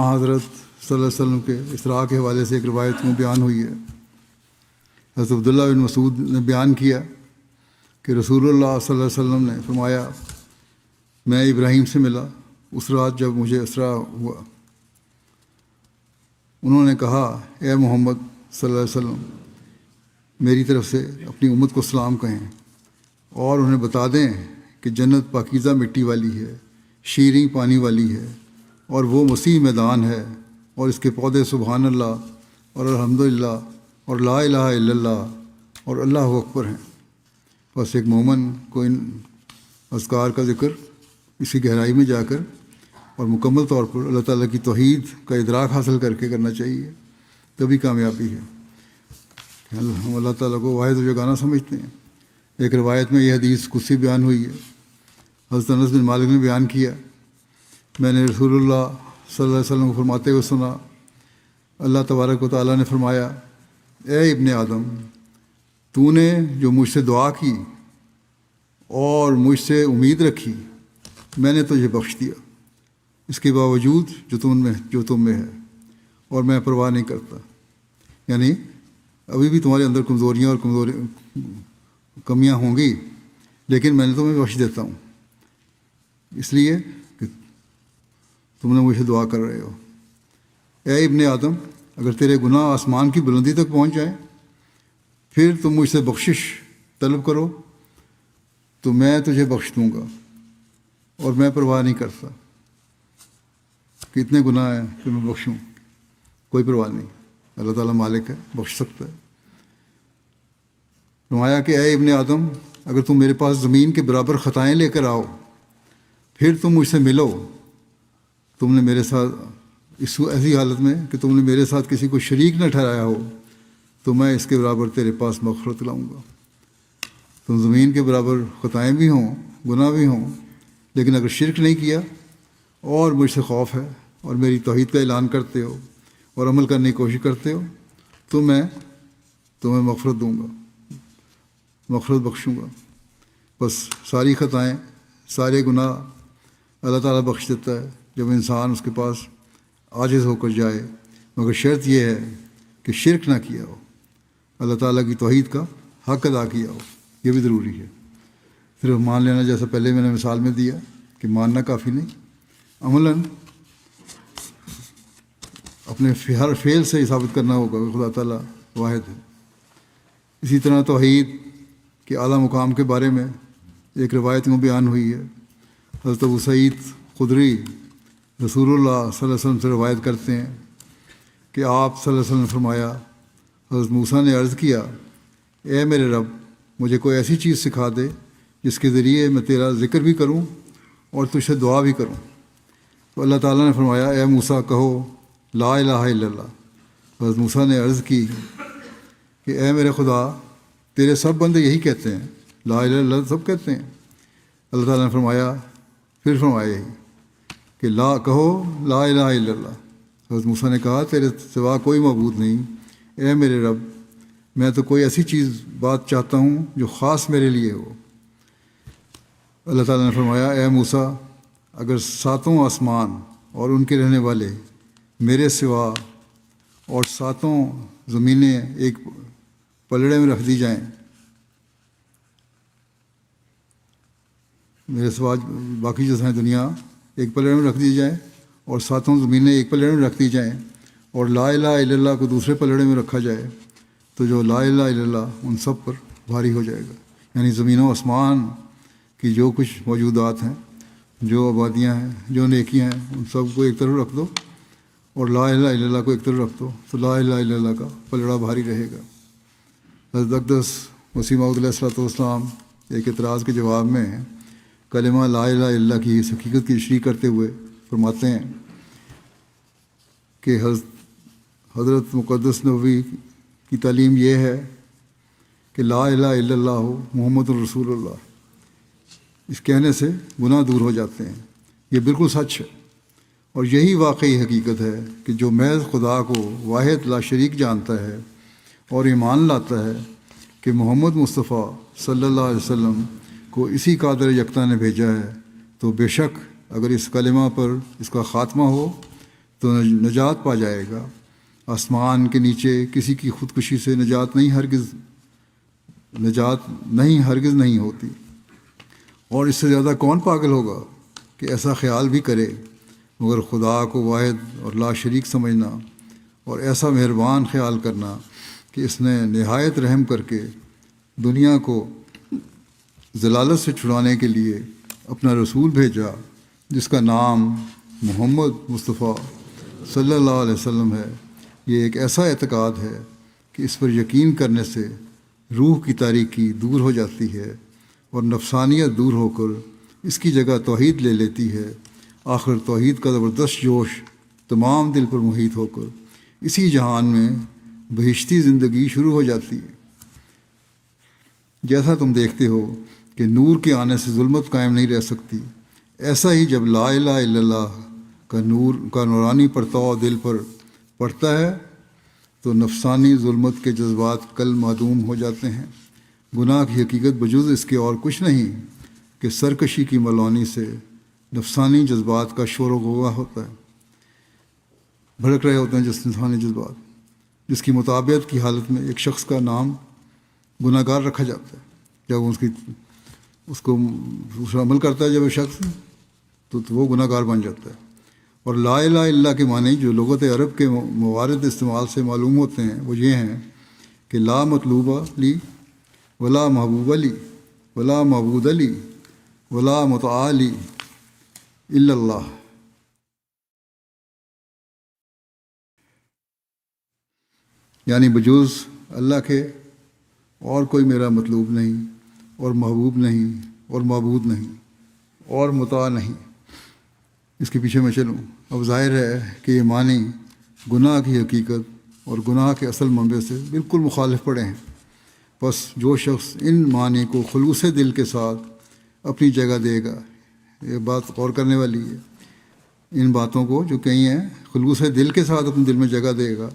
حضرت صلی اللہ علیہ وسلم کے اسراء کے حوالے سے ایک روایت میں بیان ہوئی ہے۔ حضرت عبداللہ بن مسعود نے بیان کیا کہ رسول اللہ صلی اللہ علیہ وسلم نے فرمایا، میں ابراہیم سے ملا اس رات جب مجھے اسراء ہوا۔ انہوں نے کہا، اے محمد صلی اللہ علیہ وسلم، میری طرف سے اپنی امت کو سلام کہیں اور انہیں بتا دیں کہ جنت پاکیزہ مٹی والی ہے، شیریں پانی والی ہے، اور وہ مسیح میدان ہے، اور اس کے پودے سبحان اللہ اور الحمدللہ اور لا الہ الا اللہ اور اللہ اکبر ہیں۔ بس ایک مومن کو ان اذکار کا ذکر اسی گہرائی میں جا کر اور مکمل طور پر اللہ تعالیٰ کی توحید کا ادراک حاصل کر کے کرنا چاہیے، تبھی کامیابی ہے۔ ہم اللہ تعالیٰ کو واحد و یگانہ سمجھتے ہیں۔ ایک روایت میں یہ حدیث قدسی بیان ہوئی ہے۔ حضرت انس بن مالک نے بیان کیا، میں نے رسول اللہ صلی اللہ علیہ وسلم کو فرماتے ہوئے سنا، اللہ تبارک و تعالیٰ نے فرمایا، اے ابن آدم، تو نے جو مجھ سے دعا کی اور مجھ سے امید رکھی، میں نے تجھے بخش دیا، اس کے باوجود جو تم میں ہے، اور میں پرواہ نہیں کرتا۔ یعنی ابھی بھی تمہارے اندر کمزوریاں اور کمیاں ہوں گی، لیکن میں نے تمہیں بخش دیتا ہوں، اس لیے کہ تم نے مجھ سے دعا کر رہے ہو۔ اے ابن آدم، اگر تیرے گناہ آسمان کی بلندی تک پہنچ جائیں، پھر تم مجھ سے بخشش طلب کرو تو میں تجھے بخش دوں گا، اور میں پرواہ نہیں کرتا کہ اتنے گناہ ہیں کہ میں بخشوں، کوئی پرواہ نہیں، اللہ تعالیٰ مالک ہے، بخش سکتا ہے۔ فرمایا کہ اے ابن آدم، اگر تم میرے پاس زمین کے برابر خطائیں لے کر آؤ، پھر تم مجھ سے ملو، تم نے میرے ساتھ ایسی حالت میں کہ تم نے میرے ساتھ کسی کو شریک نہ ٹھہرایا ہو، تو میں اس کے برابر تیرے پاس مغفرت لاؤں گا۔ تم زمین کے برابر خطائیں بھی ہوں، گناہ بھی ہوں، لیکن اگر شرک نہیں کیا اور مجھ سے خوف ہے اور میری توحید کا اعلان کرتے ہو اور عمل کرنے کی کوشش کرتے ہو، تو میں تمہیں مغفرت دوں گا، مغفرت بخشوں گا۔ بس ساری خطائیں، سارے گناہ اللہ تعالیٰ بخش دیتا ہے جب انسان اس کے پاس عاجز ہو کر جائے، مگر شرط یہ ہے کہ شرک نہ کیا ہو، اللہ تعالیٰ کی توحید کا حق ادا کیا ہو، یہ بھی ضروری ہے۔ صرف مان لینا، جیسا پہلے میں نے مثال میں دیا کہ ماننا کافی نہیں، عملاً اپنے ہر فعل سے ہی ثابت کرنا ہوگا کہ خدا تعالیٰ واحد ہے۔ اسی طرح توحید کے اعلیٰ مقام کے بارے میں ایک روایت میں بیان ہوئی ہے۔ حضرت ابو سعید خدری رسول اللہ صلی اللہ علیہ وسلم سے روایت کرتے ہیں کہ آپ صلی اللہ علیہ وسلم نے فرمایا، حضرت موسیٰ نے عرض کیا، اے میرے رب، مجھے کوئی ایسی چیز سکھا دے جس کے ذریعے میں تیرا ذکر بھی کروں اور تجھ سے دعا بھی کروں۔ تو اللہ تعالیٰ نے فرمایا، اے موسیٰ، کہو لا الہ الا اللہ۔ حضرت موسیٰ نے عرض کی کہ اے میرے خدا، تیرے سب بندے یہی کہتے ہیں، لا الہ الا اللہ سب کہتے ہیں۔ اللہ تعالیٰ نے فرمایا یہی کہ کہو لا الہ الا اللہ۔ حضرت موسیٰ نے کہا، تیرے سوا کوئی معبود نہیں، اے میرے رب، میں تو کوئی ایسی بات چاہتا ہوں جو خاص میرے لیے ہو۔ اللہ تعالیٰ نے فرمایا، اے موسیٰ، اگر ساتوں آسمان اور ان کے رہنے والے میرے سوا اور ساتوں زمینیں ایک پلڑے میں رکھ دی جائیں، میرے سوا باقی جو ہیں دنیا ایک پلڑے میں رکھ دی جائیں اور ساتوں زمینیں ایک پلڑے میں رکھ دی جائیں، اور لا الہ الا اللہ کو دوسرے پلڑے میں رکھا جائے، تو جو لا الہ الا اللہ ان سب پر بھاری ہو جائے گا۔ یعنی زمین و آسمان کی جو کچھ موجودات ہیں، جو آبادیاں ہیں، جو نیکیاں ہیں، ان سب کو ایک طرف رکھ دو اور لا الہ الا اللہ کو ایک طرف رکھ دو، تو لا الہ الا اللہ کا پلڑا بھاری رہے گا۔ حضرت اقدس مسیح موعود علیہ الصلوۃ والسلام ایک اعتراض کے جواب میں کلمہ لا الہ الا اللہ کی اس حقیقت کی تشریح کرتے ہوئے فرماتے ہیں کہ حضرت مقدس نبوی کی تعلیم یہ ہے کہ لا الہ الا اللہ محمد الرسول اللہ، اس کہنے سے گناہ دور ہو جاتے ہیں۔ یہ بالکل سچ ہے، اور یہی واقعی حقیقت ہے کہ جو محض خدا کو واحد لا شریک جانتا ہے اور ایمان لاتا ہے کہ محمد مصطفیٰ صلی اللہ علیہ وسلم کو اسی قادر یکتا نے بھیجا ہے، تو بے شک اگر اس کلمہ پر اس کا خاتمہ ہو تو نجات پا جائے گا۔ آسمان کے نیچے کسی کی خودکشی سے نجات ہرگز نہیں ہوتی، اور اس سے زیادہ کون پاگل ہوگا کہ ایسا خیال بھی کرے، مگر خدا کو واحد اور لا شریک سمجھنا اور ایسا مہربان خیال کرنا کہ اس نے نہایت رحم کر کے دنیا کو ضلالت سے چھڑانے کے لیے اپنا رسول بھیجا، جس کا نام محمد مصطفیٰ صلی اللہ علیہ وسلم ہے۔ یہ ایک ایسا اعتقاد ہے کہ اس پر یقین کرنے سے روح کی تاریکی دور ہو جاتی ہے اور نفسانیت دور ہو کر اس کی جگہ توحید لے لیتی ہے۔ آخر توحید کا زبردست جوش تمام دل پر محیط ہو کر اسی جہان میں بہشتی زندگی شروع ہو جاتی ہے۔ جیسا تم دیکھتے ہو کہ نور کے آنے سے ظلمت قائم نہیں رہ سکتی، ایسا ہی جب لا الہ الا اللہ کا نورانی پرتاؤ دل پر پڑتا ہے تو نفسانی ظلمت کے جذبات کل معدوم ہو جاتے ہیں۔ گناہ کی حقیقت بجز اس کے اور کچھ نہیں کہ سرکشی کی ملوانی سے نفسانی جذبات کا شور و غوغا ہوتا ہے، بھڑک رہے ہوتے ہیں جس انسانی جذبات، جس کی مطابقت کی حالت میں ایک شخص کا نام گناہ گار رکھا جاتا ہے۔ جب اس کو عمل کرتا ہے جب وہ شخص تو وہ گناہ گار بن جاتا ہے۔ اور لا الہ الا اللہ کے معنی جو لغت عرب کے موارد استعمال سے معلوم ہوتے ہیں وہ یہ ہیں کہ لا مطلوب لی ولا محبوب لی ولا معبود لی ولا مطاع لی الا اللہ، یعنی بجوز اللہ کے اور کوئی میرا مطلوب نہیں، اور محبوب نہیں، اور معبود نہیں، اور مطاع نہیں۔ اس کے پیچھے میں چلوں، اب ظاہر ہے کہ یہ معنی گناہ کی حقیقت اور گناہ کے اصل منبع سے بالکل مخالف پڑے ہیں۔ بس جو شخص ان معنی کو خلوص دل کے ساتھ اپنی جگہ دے گا، یہ بات غور کرنے والی ہے، ان باتوں کو جو کہیں ہیں خلوص دل کے ساتھ اپنے دل میں جگہ دے گا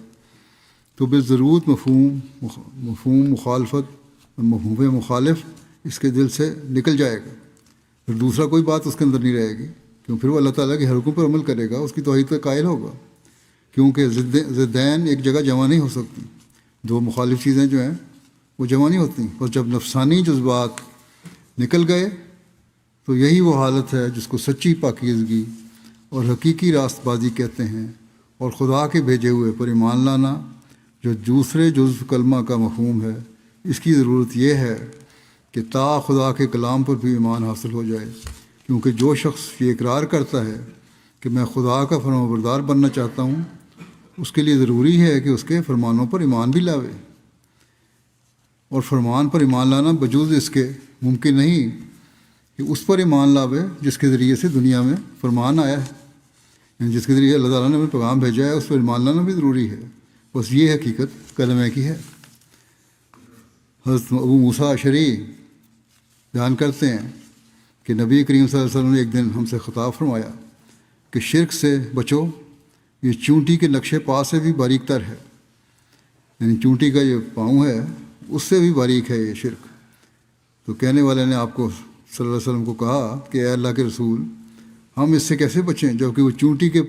تو بالضرورت مفہوم مخالف اس کے دل سے نکل جائے گا، پھر دوسرا کوئی بات اس کے اندر نہیں رہے گی، کیوں پھر وہ اللہ تعالیٰ کے حکم پر عمل کرے گا، اس کی توحید کا قائل ہوگا، کیونکہ ضدین ایک جگہ جمع نہیں ہو سکتی، دو مخالف چیزیں جو ہیں وہ جمع نہیں ہوتی، اور جب نفسانی جذبات نکل گئے تو یہی وہ حالت ہے جس کو سچی پاکیزگی اور حقیقی راست بازی کہتے ہیں، اور خدا کے بھیجے ہوئے پر ایمان لانا جو دوسرے جزو کلمہ کا مفہوم ہے۔ اس کی ضرورت یہ ہے کہ تا خدا کے کلام پر بھی ایمان حاصل ہو جائے، کیونکہ جو شخص یہ اقرار کرتا ہے کہ میں خدا کا فرمانبردار بننا چاہتا ہوں، اس کے لیے ضروری ہے کہ اس کے فرمانوں پر ایمان بھی لاوے، اور فرمان پر ایمان لانا بجوز اس کے ممکن نہیں کہ اس پر ایمان لاوے جس کے ذریعے سے دنیا میں فرمان آیا ہے، یعنی جس کے ذریعے اللہ تعالیٰ نے پیغام بھیجا ہے اس پر ایمان لانا بھی ضروری ہے۔ بس یہ حقیقت کلمہ کی ہے۔ حضرت ابو موسیٰ اشعری بیان کرتے ہیں کہ نبی کریم صلی اللہ علیہ وسلم نے ایک دن ہم سے خطاب فرمایا کہ شرک سے بچو، یہ چونٹی کے نقشے پا سے بھی باریک تر ہے، یعنی چونٹی کا جو پاؤں ہے اس سے بھی باریک ہے یہ شرک۔ تو کہنے والے نے آپ کو صلی اللہ علیہ وسلم کو کہا کہ اے اللہ کے رسول، ہم اس سے کیسے بچیں جبکہ وہ چونٹی کے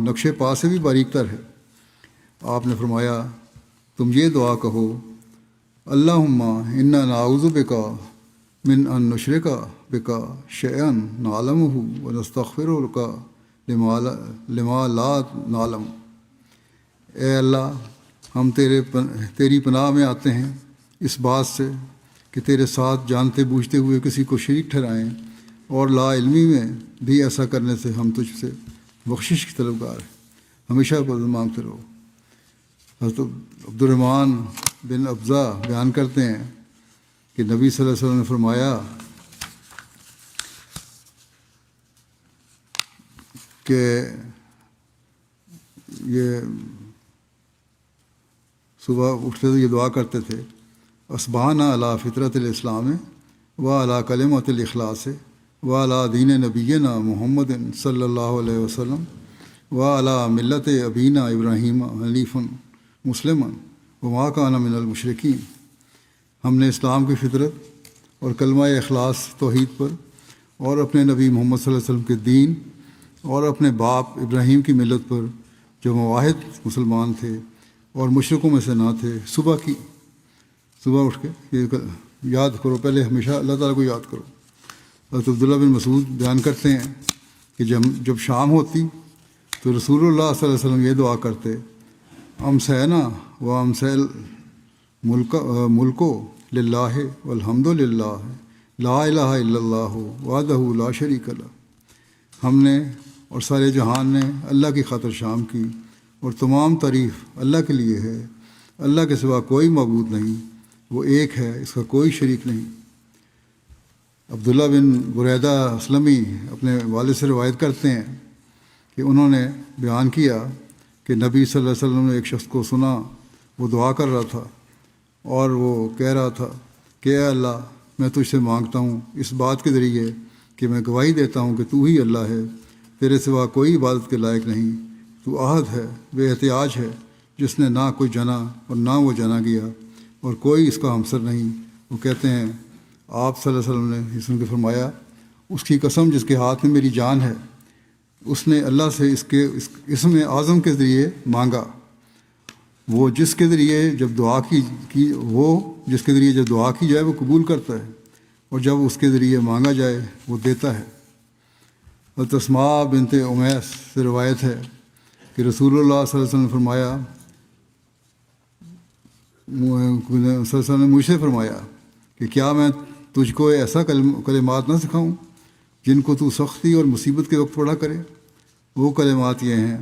نقشے پا سے بھی باریک تر ہے؟ آپ نے فرمایا تم یہ دعا کہو، اللہم انا نعوذ بکا من ان نشرک بکا شیئا نعلمہ ونستغفرک لما لا نعلم۔ اے اللہ، ہم تیری پناہ میں آتے ہیں اس بات سے کہ تیرے ساتھ جانتے بوجھتے ہوئے کسی کو شریک ٹھہرائیں، اور لا علمی میں بھی ایسا کرنے سے ہم تجھ سے بخشش کی طلبگار ہیں، ہمیشہ بدل مانگتے رہو۔ حضرت عبد الرحمن بن ابزہ بیان کرتے ہیں کہ نبی صلی اللہ علیہ وسلم نے فرمایا کہ یہ صبح اٹھتے تو یہ دعا کرتے تھے، اصبحنا علی فطرت الاسلام و علی کلمۃ الاخلاص و علی دین نبینا محمد صلی اللہ علیہ وسلم و علی ملت ابینا ابراہیم حنیفا مسلما وما کان من المشرکین۔ ہم نے اسلام کی فطرت اور کلمہ اخلاص توحید پر، اور اپنے نبی محمد صلی اللہ علیہ وسلم کے دین، اور اپنے باپ ابراہیم کی ملت پر جو موحد مسلمان تھے اور مشرکوں میں سے نہ تھے، صبح اٹھ کے یہ یاد کرو، پہلے ہمیشہ اللہ تعالیٰ کو یاد کرو۔ حضرت عبداللہ بن مسعود بیان کرتے ہیں کہ جب شام ہوتی تو رسول اللہ صلی اللہ علیہ وسلم یہ دعا کرتے، امسینا و امسیل ملکو للہ والحمد للہ لا الہ الا اللہ وحدہ لا شریک لہ۔ ہم نے اور سارے جہان نے اللہ کی خاطر شام کی، اور تمام تعریف اللہ کے لیے ہے، اللہ کے سوا کوئی معبود نہیں، وہ ایک ہے، اس کا کوئی شریک نہیں۔ عبداللہ بن بریدہ اسلمی اپنے والد سے روایت کرتے ہیں کہ انہوں نے بیان کیا کہ نبی صلی اللہ علیہ وسلم نے ایک شخص کو سنا، وہ دعا کر رہا تھا اور وہ کہہ رہا تھا کہ اے اللہ، میں تجھ سے مانگتا ہوں اس بات کے ذریعے کہ میں گواہی دیتا ہوں کہ تو ہی اللہ ہے، تیرے سوا کوئی عبادت کے لائق نہیں، تو احد ہے، بے احتیاج ہے، جس نے نہ کوئی جنا اور نہ وہ جنا گیا، اور کوئی اس کا ہمسر نہیں۔ وہ کہتے ہیں آپ صلی اللہ علیہ وسلم نے اس نے فرمایا، اس کی قسم جس کے ہاتھ میں میری جان ہے، اس نے اللہ سے اس کے اسم اعظم کے ذریعے مانگا، وہ جس کے ذریعے جب دعا کی جائے وہ قبول کرتا ہے، اور جب اس کے ذریعے مانگا جائے وہ دیتا ہے۔ حضرت اسماء بنت امیس سے روایت ہے کہ رسول اللہ صلی اللہ علیہ وسلم نے فرمایا، نے مجھ سے فرمایا کہ کیا میں تجھ کو ایسا کلمات نہ سکھاؤں جن کو تو سختی اور مصیبت کے وقت پڑھا کرے؟ وہ کلمات یہ ہیں،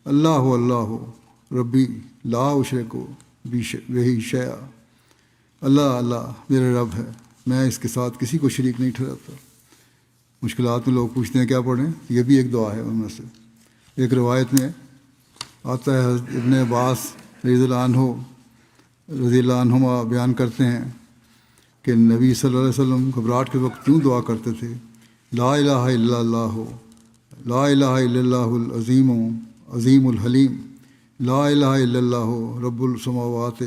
اللہ اللہ ربی لا اشرک بہ شیئا، اللہ اللہ میرے رب ہے، میں اس کے ساتھ کسی کو شریک نہیں ٹھہراتا۔ مشکلات میں لوگ پوچھتے ہیں کیا پڑھیں، یہ بھی ایک دعا ہے ان میں سے۔ ایک روایت میں آتا ہے، حضرت ابن عباس رضی اللہ عنہما بیان کرتے ہیں کہ نبی صلی اللہ علیہ وسلم گھبراہٹ کے وقت کیوں دعا کرتے تھے، لا الہ الا اللہ، لا الہ الا اللہ العظیم عظیم الحلیم، لا الہ الا اللہ رب السماوات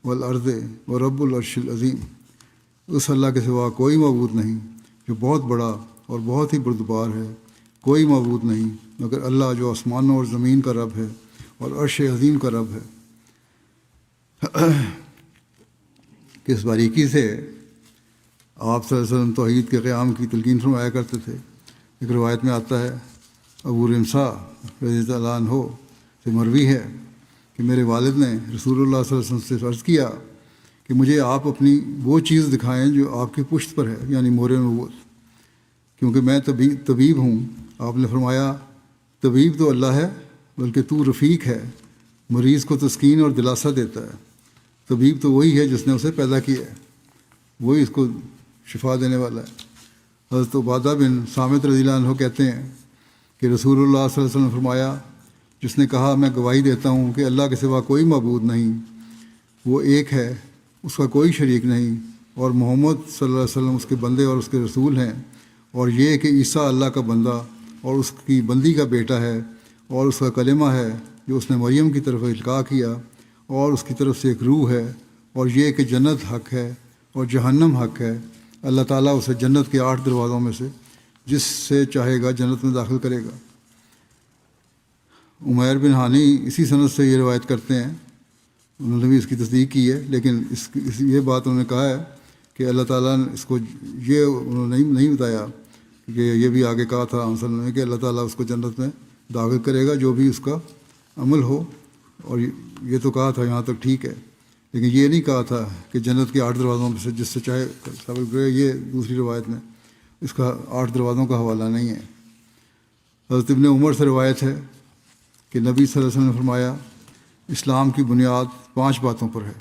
والارض و رب العرش العظیم۔ اس اللہ کے سوا کوئی معبود نہیں جو بہت بڑا اور بہت ہی بردبار ہے، کوئی معبود نہیں مگر اللہ جو آسمانوں اور زمین کا رب ہے اور عرش عظیم کا رب ہے۔ کس باریکی سے آپ صلی اللہ علیہ وسلم توحید کے قیام کی تلقین فرمایا کرتے تھے۔ ایک روایت میں آتا ہے، ابو رمسا رضی اللہ عنہ سے مروی ہے کہ میرے والد نے رسول اللہ صلی اللہ علیہ وسلم سے عرض کیا کہ مجھے آپ اپنی وہ چیز دکھائیں جو آپ کی پشت پر ہے، یعنی مہر نبوت، کیونکہ میں طبیب ہوں۔ آپ نے فرمایا، طبیب تو اللہ ہے، بلکہ تو رفیق ہے، مریض کو تسکین اور دلاسا دیتا ہے۔ طبیب تو وہی ہے جس نے اسے پیدا کیا ہے، وہی اس کو شفا دینے والا ہے۔ حضرت عبادہ بن صامت رضی اللہ عنہ کہتے ہیں کہ رسول اللہ صلی اللہ علیہ وسلم نے فرمایا، جس نے کہا میں گواہی دیتا ہوں کہ اللہ کے سوا کوئی معبود نہیں، وہ ایک ہے، اس کا کوئی شریک نہیں، اور محمد صلی اللہ علیہ وسلم اس کے بندے اور اس کے رسول ہیں، اور یہ کہ عیسیٰ اللہ کا بندہ اور اس کی بندی کا بیٹا ہے، اور اس کا کلمہ ہے جو اس نے مریم کی طرف القاء کیا، اور اس کی طرف سے ایک روح ہے، اور یہ کہ جنت حق ہے اور جہنم حق ہے، اللہ تعالیٰ اسے جنت کے 8 دروازوں میں سے جس سے چاہے گا جنت میں داخل کرے گا۔ عمیر بن ہانی اسی سند سے یہ روایت کرتے ہیں، انہوں نے بھی اس کی تصدیق کی ہے، لیکن یہ بات انہوں نے کہا ہے کہ اللہ تعالیٰ نے اس کو یہ انہوں نے نہیں بتایا کہ یہ بھی آگے کہا تھا نے کہ اللہ تعالیٰ اس کو جنت میں داخل کرے گا جو بھی اس کا عمل ہو، اور یہ تو کہا تھا یہاں تک ٹھیک ہے، لیکن یہ نہیں کہا تھا کہ جنت کے 8 دروازوں میں سے جس سے چاہے داخل کرے۔ یہ دوسری روایت میں اس کا 8 دروازوں کا حوالہ نہیں ہے۔ حضرت ابن عمر سے روایت ہے کہ نبی صلی اللہ علیہ وسلم نے فرمایا، اسلام کی بنیاد 5 باتوں پر ہے،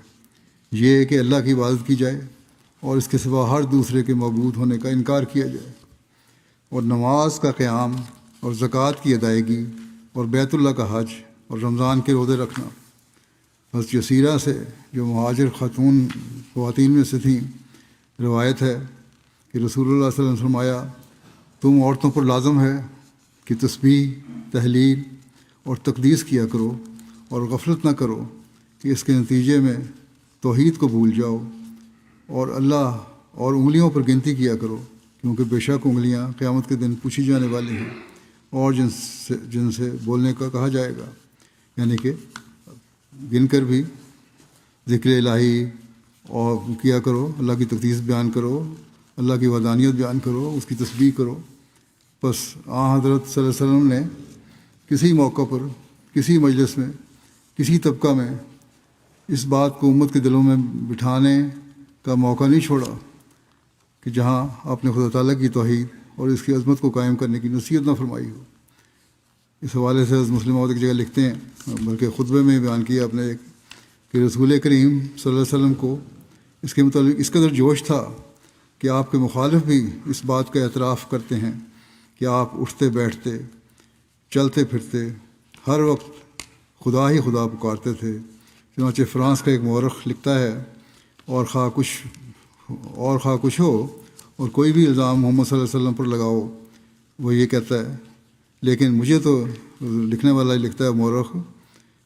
یہ کہ اللہ کی عبادت کی جائے اور اس کے سوا ہر دوسرے کے معبود ہونے کا انکار کیا جائے، اور نماز کا قیام اور زکوٰۃ کی ادائیگی اور بیت اللہ کا حج اور رمضان کے روزے رکھنا۔ حضرت یسیرہ سے جو مہاجر خواتین میں سے تھیں روایت ہے کہ رسول اللہ صلی اللہ علیہ وسلم فرمایا، تم عورتوں پر لازم ہے کہ تسبیح، تحلیل اور تقدیس کیا کرو اور غفلت نہ کرو کہ اس کے نتیجے میں توحید کو بھول جاؤ، اور اللہ اور انگلیوں پر گنتی کیا کرو، کیونکہ بے شک انگلیاں قیامت کے دن پوچھی جانے والی ہیں، اور جن سے بولنے کا کہا جائے گا، یعنی کہ گن کر بھی ذکر الہی اور کیا کرو، اللہ کی تقدیس بیان کرو، اللہ کی وحدانیت بیان کرو، اس کی تسبیح کرو۔ بس حضرت صلی اللہ علیہ وسلم نے کسی موقع پر، کسی مجلس میں، کسی طبقہ میں اس بات کو امت کے دلوں میں بٹھانے کا موقع نہیں چھوڑا کہ جہاں آپ نے خدا تعالیٰ کی توحید اور اس کی عظمت کو قائم کرنے کی نصیحت نہ فرمائی ہو۔ اس حوالے سے مسلم موت ایک جگہ لکھتے ہیں، بلکہ خطبے میں بیان کیا اپنے ایک، کہ رسول کریم صلی اللہ علیہ وسلم کو اس کے متعلق اس قدر جوش تھا کہ آپ کے مخالف بھی اس بات کا اعتراف کرتے ہیں کہ آپ اٹھتے بیٹھتے، چلتے پھرتے ہر وقت خدا ہی خدا پکارتے تھے۔ چنانچہ فرانس کا ایک مورخ لکھتا ہے، اور خواہ کچھ ہو اور کوئی بھی الزام محمد صلی اللہ علیہ وسلم پر لگاؤ، وہ یہ کہتا ہے، لیکن مجھے تو، لکھنے والا ہی لکھتا ہے مورخ،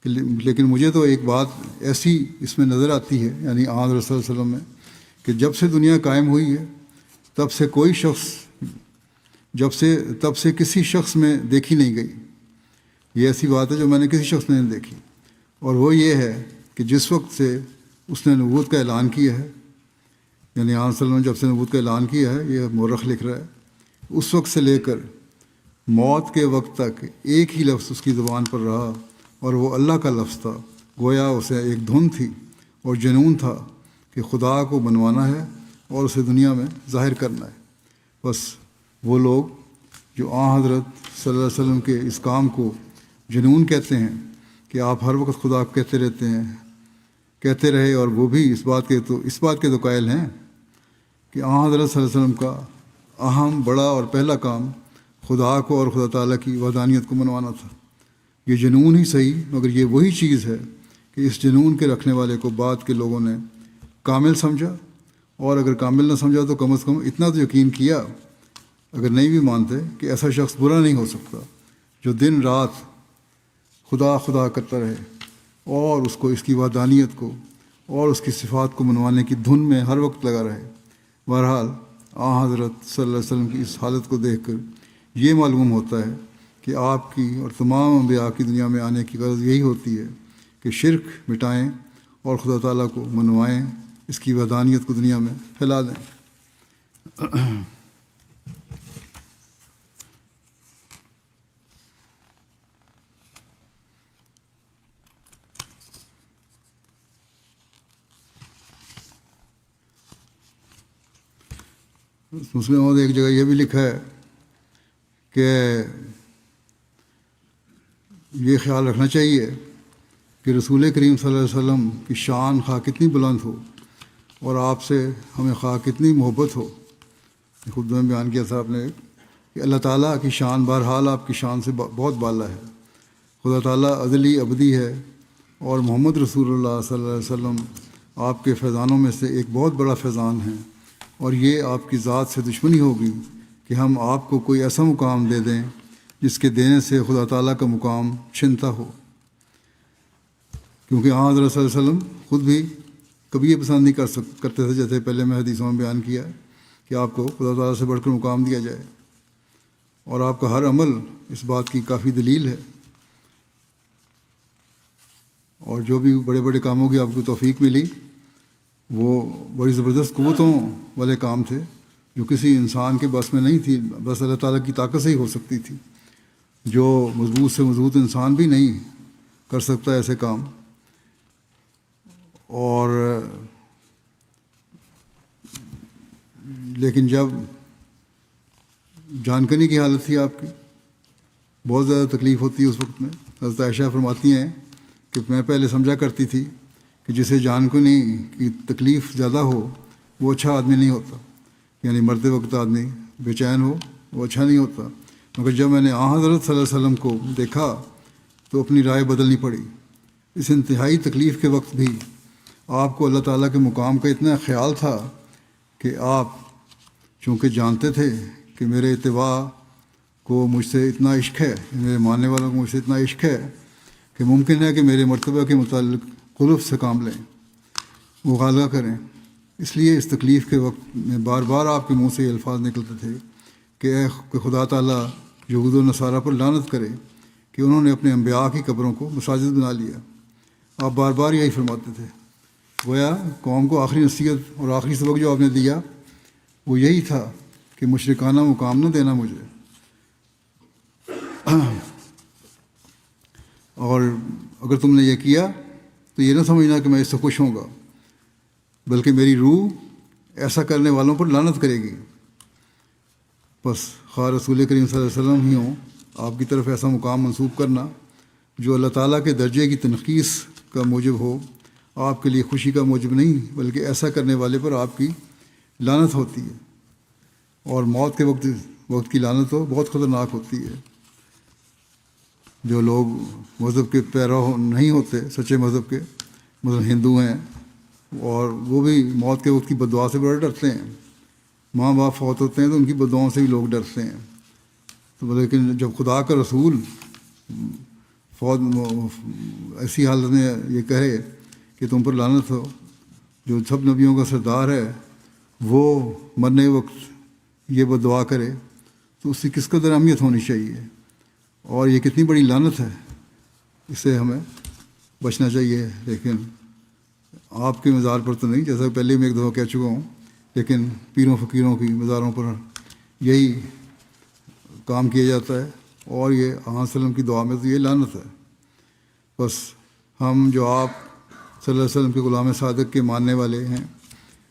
لیکن مجھے تو ایک بات ایسی اس میں نظر آتی ہے، یعنی آن رسول صلی اللہ علیہ وسلم میں، کہ جب سے دنیا قائم ہوئی ہے تب سے کسی شخص میں دیکھی نہیں گئی۔ یہ ایسی بات ہے جو میں نے کسی شخص میں نہیں دیکھی، اور وہ یہ ہے کہ جس وقت سے اس نے نبوت کا اعلان کیا ہے، یعنی آن صلی اللہ علیہ وسلم جب سے نبوت کا اعلان کیا ہے، یہ مورخ لکھ رہا ہے، اس وقت سے لے کر موت کے وقت تک ایک ہی لفظ اس کی زبان پر رہا، اور وہ اللہ کا لفظ تھا، گویا اسے ایک دھن تھی اور جنون تھا کہ خدا کو منوانا ہے اور اسے دنیا میں ظاہر کرنا ہے۔ بس وہ لوگ جو حضرت صلی اللہ علیہ وسلم کے اس کام کو جنون کہتے ہیں کہ آپ ہر وقت خدا کو کہتے رہتے ہیں، کہتے رہے، اور وہ بھی اس بات کے تو قائل ہیں کہ حضرت صلی اللہ علیہ وسلم کا اہم، بڑا اور پہلا کام خدا کو اور خدا تعالیٰ کی وحدانیت کو منوانا تھا۔ یہ جنون ہی صحیح، مگر یہ وہی چیز ہے کہ اس جنون کے رکھنے والے کو بعد کے لوگوں نے کامل سمجھا، اور اگر کامل نہ سمجھا تو کم از کم اتنا تو یقین کیا، اگر نہیں بھی مانتے، کہ ایسا شخص برا نہیں ہو سکتا جو دن رات خدا خدا کرتا رہے اور اس کو، اس کی وحدانیت کو اور اس کی صفات کو منوانے کی دھن میں ہر وقت لگا رہے۔ بہرحال حضرت صلی اللہ علیہ وسلم کی اس حالت کو دیکھ کر یہ معلوم ہوتا ہے کہ آپ کی اور تمام انبیاء کی دنیا میں آنے کی غرض یہی ہوتی ہے کہ شرک مٹائیں اور خدا تعالیٰ کو منوائیں، اس کی وحدانیت کو دنیا میں پھیلا دیں۔ مسلم نے ایک جگہ یہ بھی لکھا ہے کہ یہ خیال رکھنا چاہیے کہ رسول کریم صلی اللہ علیہ وسلم کی شان خواہ کتنی بلند ہو اور آپ سے ہمیں خواہ کتنی محبت ہو، خود میں بیان کیا تھا آپ نے کہ اللہ تعالیٰ کی شان بہرحال آپ کی شان سے بہت بالا ہے۔ خدا تعالیٰ ازلی ابدی ہے، اور محمد رسول اللہ صلی اللہ علیہ وسلم آپ کے فیضانوں میں سے ایک بہت بڑا فیضان ہے، اور یہ آپ کی ذات سے دشمنی ہوگی کہ ہم آپ کو کوئی ایسا مقام دے دیں جس کے دینے سے خدا تعالیٰ کا مقام چھنتا ہو، کیونکہ حضرت صلی اللہ علیہ وسلم خود بھی کبھی یہ پسند نہیں کرتے تھے، جیسے پہلے میں حدیثوں میں بیان کیا کہ آپ کو خدا تعالیٰ سے بڑھ کر مقام دیا جائے، اور آپ کا ہر عمل اس بات کی کافی دلیل ہے، اور جو بھی بڑے بڑے کاموں کی آپ کو توفیق ملی وہ بڑی زبردست قوتوں والے کام تھے جو کسی انسان کے بس میں نہیں تھی، بس اللہ تعالیٰ کی طاقت سے ہی ہو سکتی تھی، جو مضبوط سے مضبوط انسان بھی نہیں کر سکتا ایسے کام۔ اور لیکن جب جانکنی کی حالت تھی آپ کی، بہت زیادہ تکلیف ہوتی ہے اس وقت میں۔ حضرت عائشہ فرماتی ہیں کہ میں پہلے سمجھا کرتی تھی کہ جسے جانکنی کی تکلیف زیادہ ہو وہ اچھا آدمی نہیں ہوتا، یعنی مرتے وقت آدمی بے چین ہو وہ اچھا نہیں ہوتا، مگر جب میں نے حضرت صلی اللہ علیہ وسلم کو دیکھا تو اپنی رائے بدلنی پڑی۔ اس انتہائی تکلیف کے وقت بھی آپ کو اللہ تعالیٰ کے مقام کا اتنا خیال تھا کہ آپ چونکہ جانتے تھے کہ میرے اتباع کو مجھ سے اتنا عشق ہے، میرے ماننے والوں کو مجھ سے اتنا عشق ہے کہ ممکن ہے کہ میرے مرتبہ کے متعلق خلف سے کام لیں، مغالطہ کریں۔ اس لیے اس تکلیف کے وقت میں بار بار آپ کے منہ سے یہ الفاظ نکلتے تھے کہ اے خدا تعالیٰ یہود و نصارہ پر لعنت کرے کہ انہوں نے اپنے انبیاء کی قبروں کو مساجد بنا لیا۔ آپ بار بار یہی فرماتے تھے۔ گویا قوم کو آخری نصیحت اور آخری سبق جو آپ نے دیا وہ یہی تھا کہ مشرکانہ مقام نہ دینا مجھے، اور اگر تم نے یہ کیا تو یہ نہ سمجھنا کہ میں اس سے خوش ہوں گا، بلکہ میری روح ایسا کرنے والوں پر لعنت کرے گی۔ بس خواہ رسول کریم صلی اللہ علیہ وسلم ہی ہوں، آپ کی طرف ایسا مقام منسوب کرنا جو اللہ تعالیٰ کے درجے کی تنقیص کا موجب ہو، آپ کے لیے خوشی کا موجب نہیں، بلکہ ایسا کرنے والے پر آپ کی لعنت ہوتی ہے، اور موت کے وقت کی لعنت تو بہت خطرناک ہوتی ہے۔ جو لوگ مذہب کے پیرو نہیں ہوتے، سچے مذہب کے، مثلا ہندو ہیں، اور وہ بھی موت کے وقت کی بد دعا سے بڑا ڈرتے ہیں۔ ماں باپ فوت ہوتے ہیں تو ان کی بد دعاؤں سے بھی لوگ ڈرتے ہیں۔ تو لیکن جب خدا کا رسول فوت ایسی حالت میں یہ کہے کہ تم پر لعنت ہو، جو سب نبیوں کا سردار ہے، وہ مرنے وقت یہ بد دعا کرے تو اس کی کس قدر اہمیت ہونی چاہیے، اور یہ کتنی بڑی لعنت ہے، اس سے ہمیں بچنا چاہیے۔ لیکن آپ کے مزار پر تو نہیں، جیسا پہلے میں ایک دفعہ کہہ چکا ہوں، لیکن پیروں فقیروں کی مزاروں پر یہی کام کیا جاتا ہے، اور یہ آقا صلی اللہ علیہ وسلم کی دعا میں تو یہ لعنت ہے۔ بس ہم جو آپ صلی اللہ علیہ وسلم کے غلام صادق کے ماننے والے ہیں،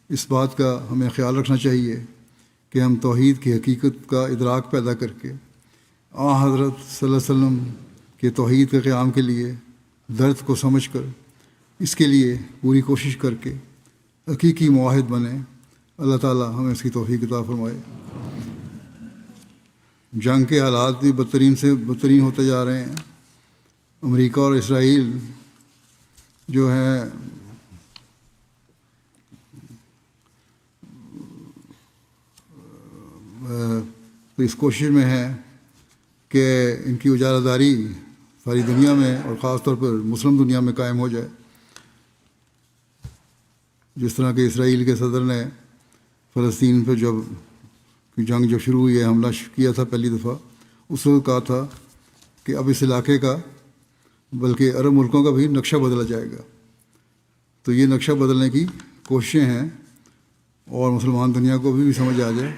اس بات کا ہمیں خیال رکھنا چاہیے کہ ہم توحید کی حقیقت کا ادراک پیدا کر کے حضرت صلی اللہ علیہ وسلم کے توحید کے قیام کے لیے درد کو سمجھ کر اس کے لیے پوری کوشش کر کے حقیقی معاہد بنیں۔ اللہ تعالیٰ ہمیں اس کی توفیق عطا فرمائے۔ جنگ کے حالات بھی بدترین سے بدترین ہوتے جا رہے ہیں۔ امریکہ اور اسرائیل جو ہیں اس کوشش میں ہیں کہ ان کی اجارہ داری ساری دنیا میں اور خاص طور پر مسلم دنیا میں قائم ہو جائے۔ جس طرح کہ اسرائیل کے صدر نے فلسطین پہ جب شروع ہوئی ہے، حملہ کیا تھا پہلی دفعہ، اس وقت کہا تھا کہ اب اس علاقے کا بلکہ عرب ملکوں کا بھی نقشہ بدلا جائے گا۔ تو یہ نقشہ بدلنے کی کوششیں ہیں، اور مسلمان دنیا کو بھی سمجھ آ جائے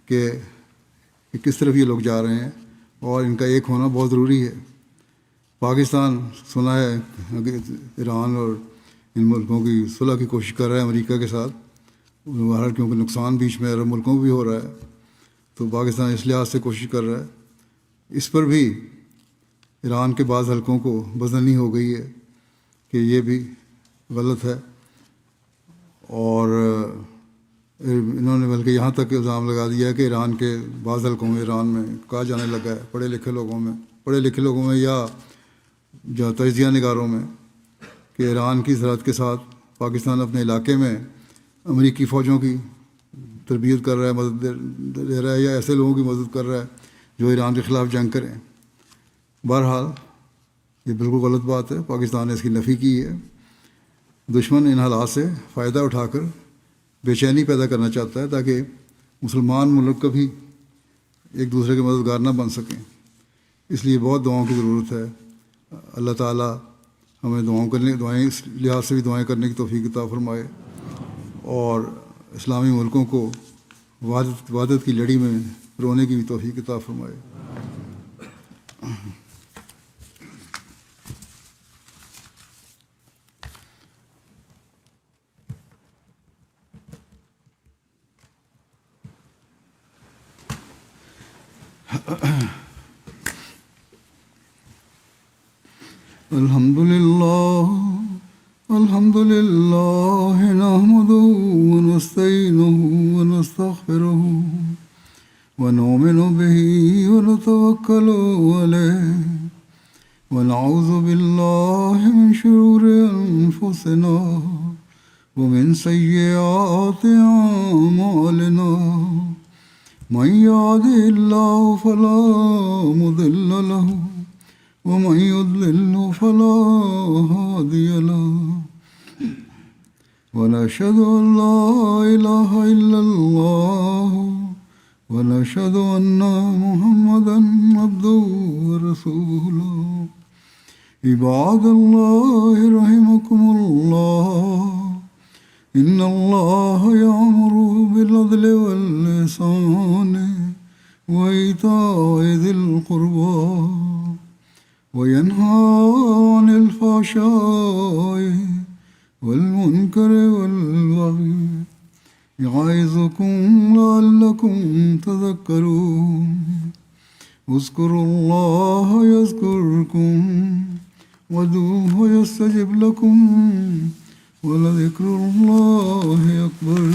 کہ کس طرف یہ لوگ جا رہے ہیں، اور ان کا ایک ہونا بہت ضروری ہے۔ پاکستان سنا ہے ایران اور ان ملکوں کی صلح کی کوشش کر رہا ہے امریکہ کے ساتھ، کیونکہ نقصان بیچ میں عرب ملکوں کو بھی ہو رہا ہے، تو پاکستان اس لحاظ سے کوشش کر رہا ہے۔ اس پر بھی ایران کے بعض حلقوں کو بزنی ہو گئی ہے کہ یہ بھی غلط ہے، اور انہوں نے بلکہ یہاں تک الزام لگا دیا ہے کہ ایران کے بعض حلقوں میں، ایران میں کہا جانے لگا ہے پڑھے لکھے لوگوں میں یا جو تجزیہ نگاروں میں، کہ ایران کی سرحد کے ساتھ پاکستان اپنے علاقے میں امریکی فوجوں کی تربیت کر رہا ہے، مدد دے رہا ہے، یا ایسے لوگوں کی مدد کر رہا ہے جو ایران کے خلاف جنگ کریں۔ بہرحال یہ بالکل غلط بات ہے، پاکستان نے اس کی نفی کی ہے۔ دشمن ان حالات سے فائدہ اٹھا کر بے چینی پیدا کرنا چاہتا ہے تاکہ مسلمان ملک کبھی ایک دوسرے کے مددگار نہ بن سکیں۔ اس لیے بہت دعاؤں کی ضرورت ہے۔ اللہ تعالیٰ ہمیں دعائیں اس لحاظ سے بھی دعائیں کرنے کی توفیق عطا فرمائے، اور اسلامی ملکوں کو وحدت کی لڑی میں رونے کی بھی توفیق عطا فرمائے۔ الحمد لله نحمده ونستعينه ونستغفره ونؤمن به ونتوكل عليه ونعوذ بالله من شرور أنفسنا ومن سيئات أعمالنا من يهده الله فلا مضل له ومن يضلل فلا هادي له ونشهد أن لا إله إلا الله ونشهد أن محمدا عبده ورسوله عباد الله رحمكم الله إن الله يأمر بالعدل والإحسان وإيتاء ذي القربى وينهى عن الفحشاء والمنكر والبغي يعظكم لعلكم تذكرون اذكروا الله يذكركم وادعوه يستجب لكم ولذكر الله أكبر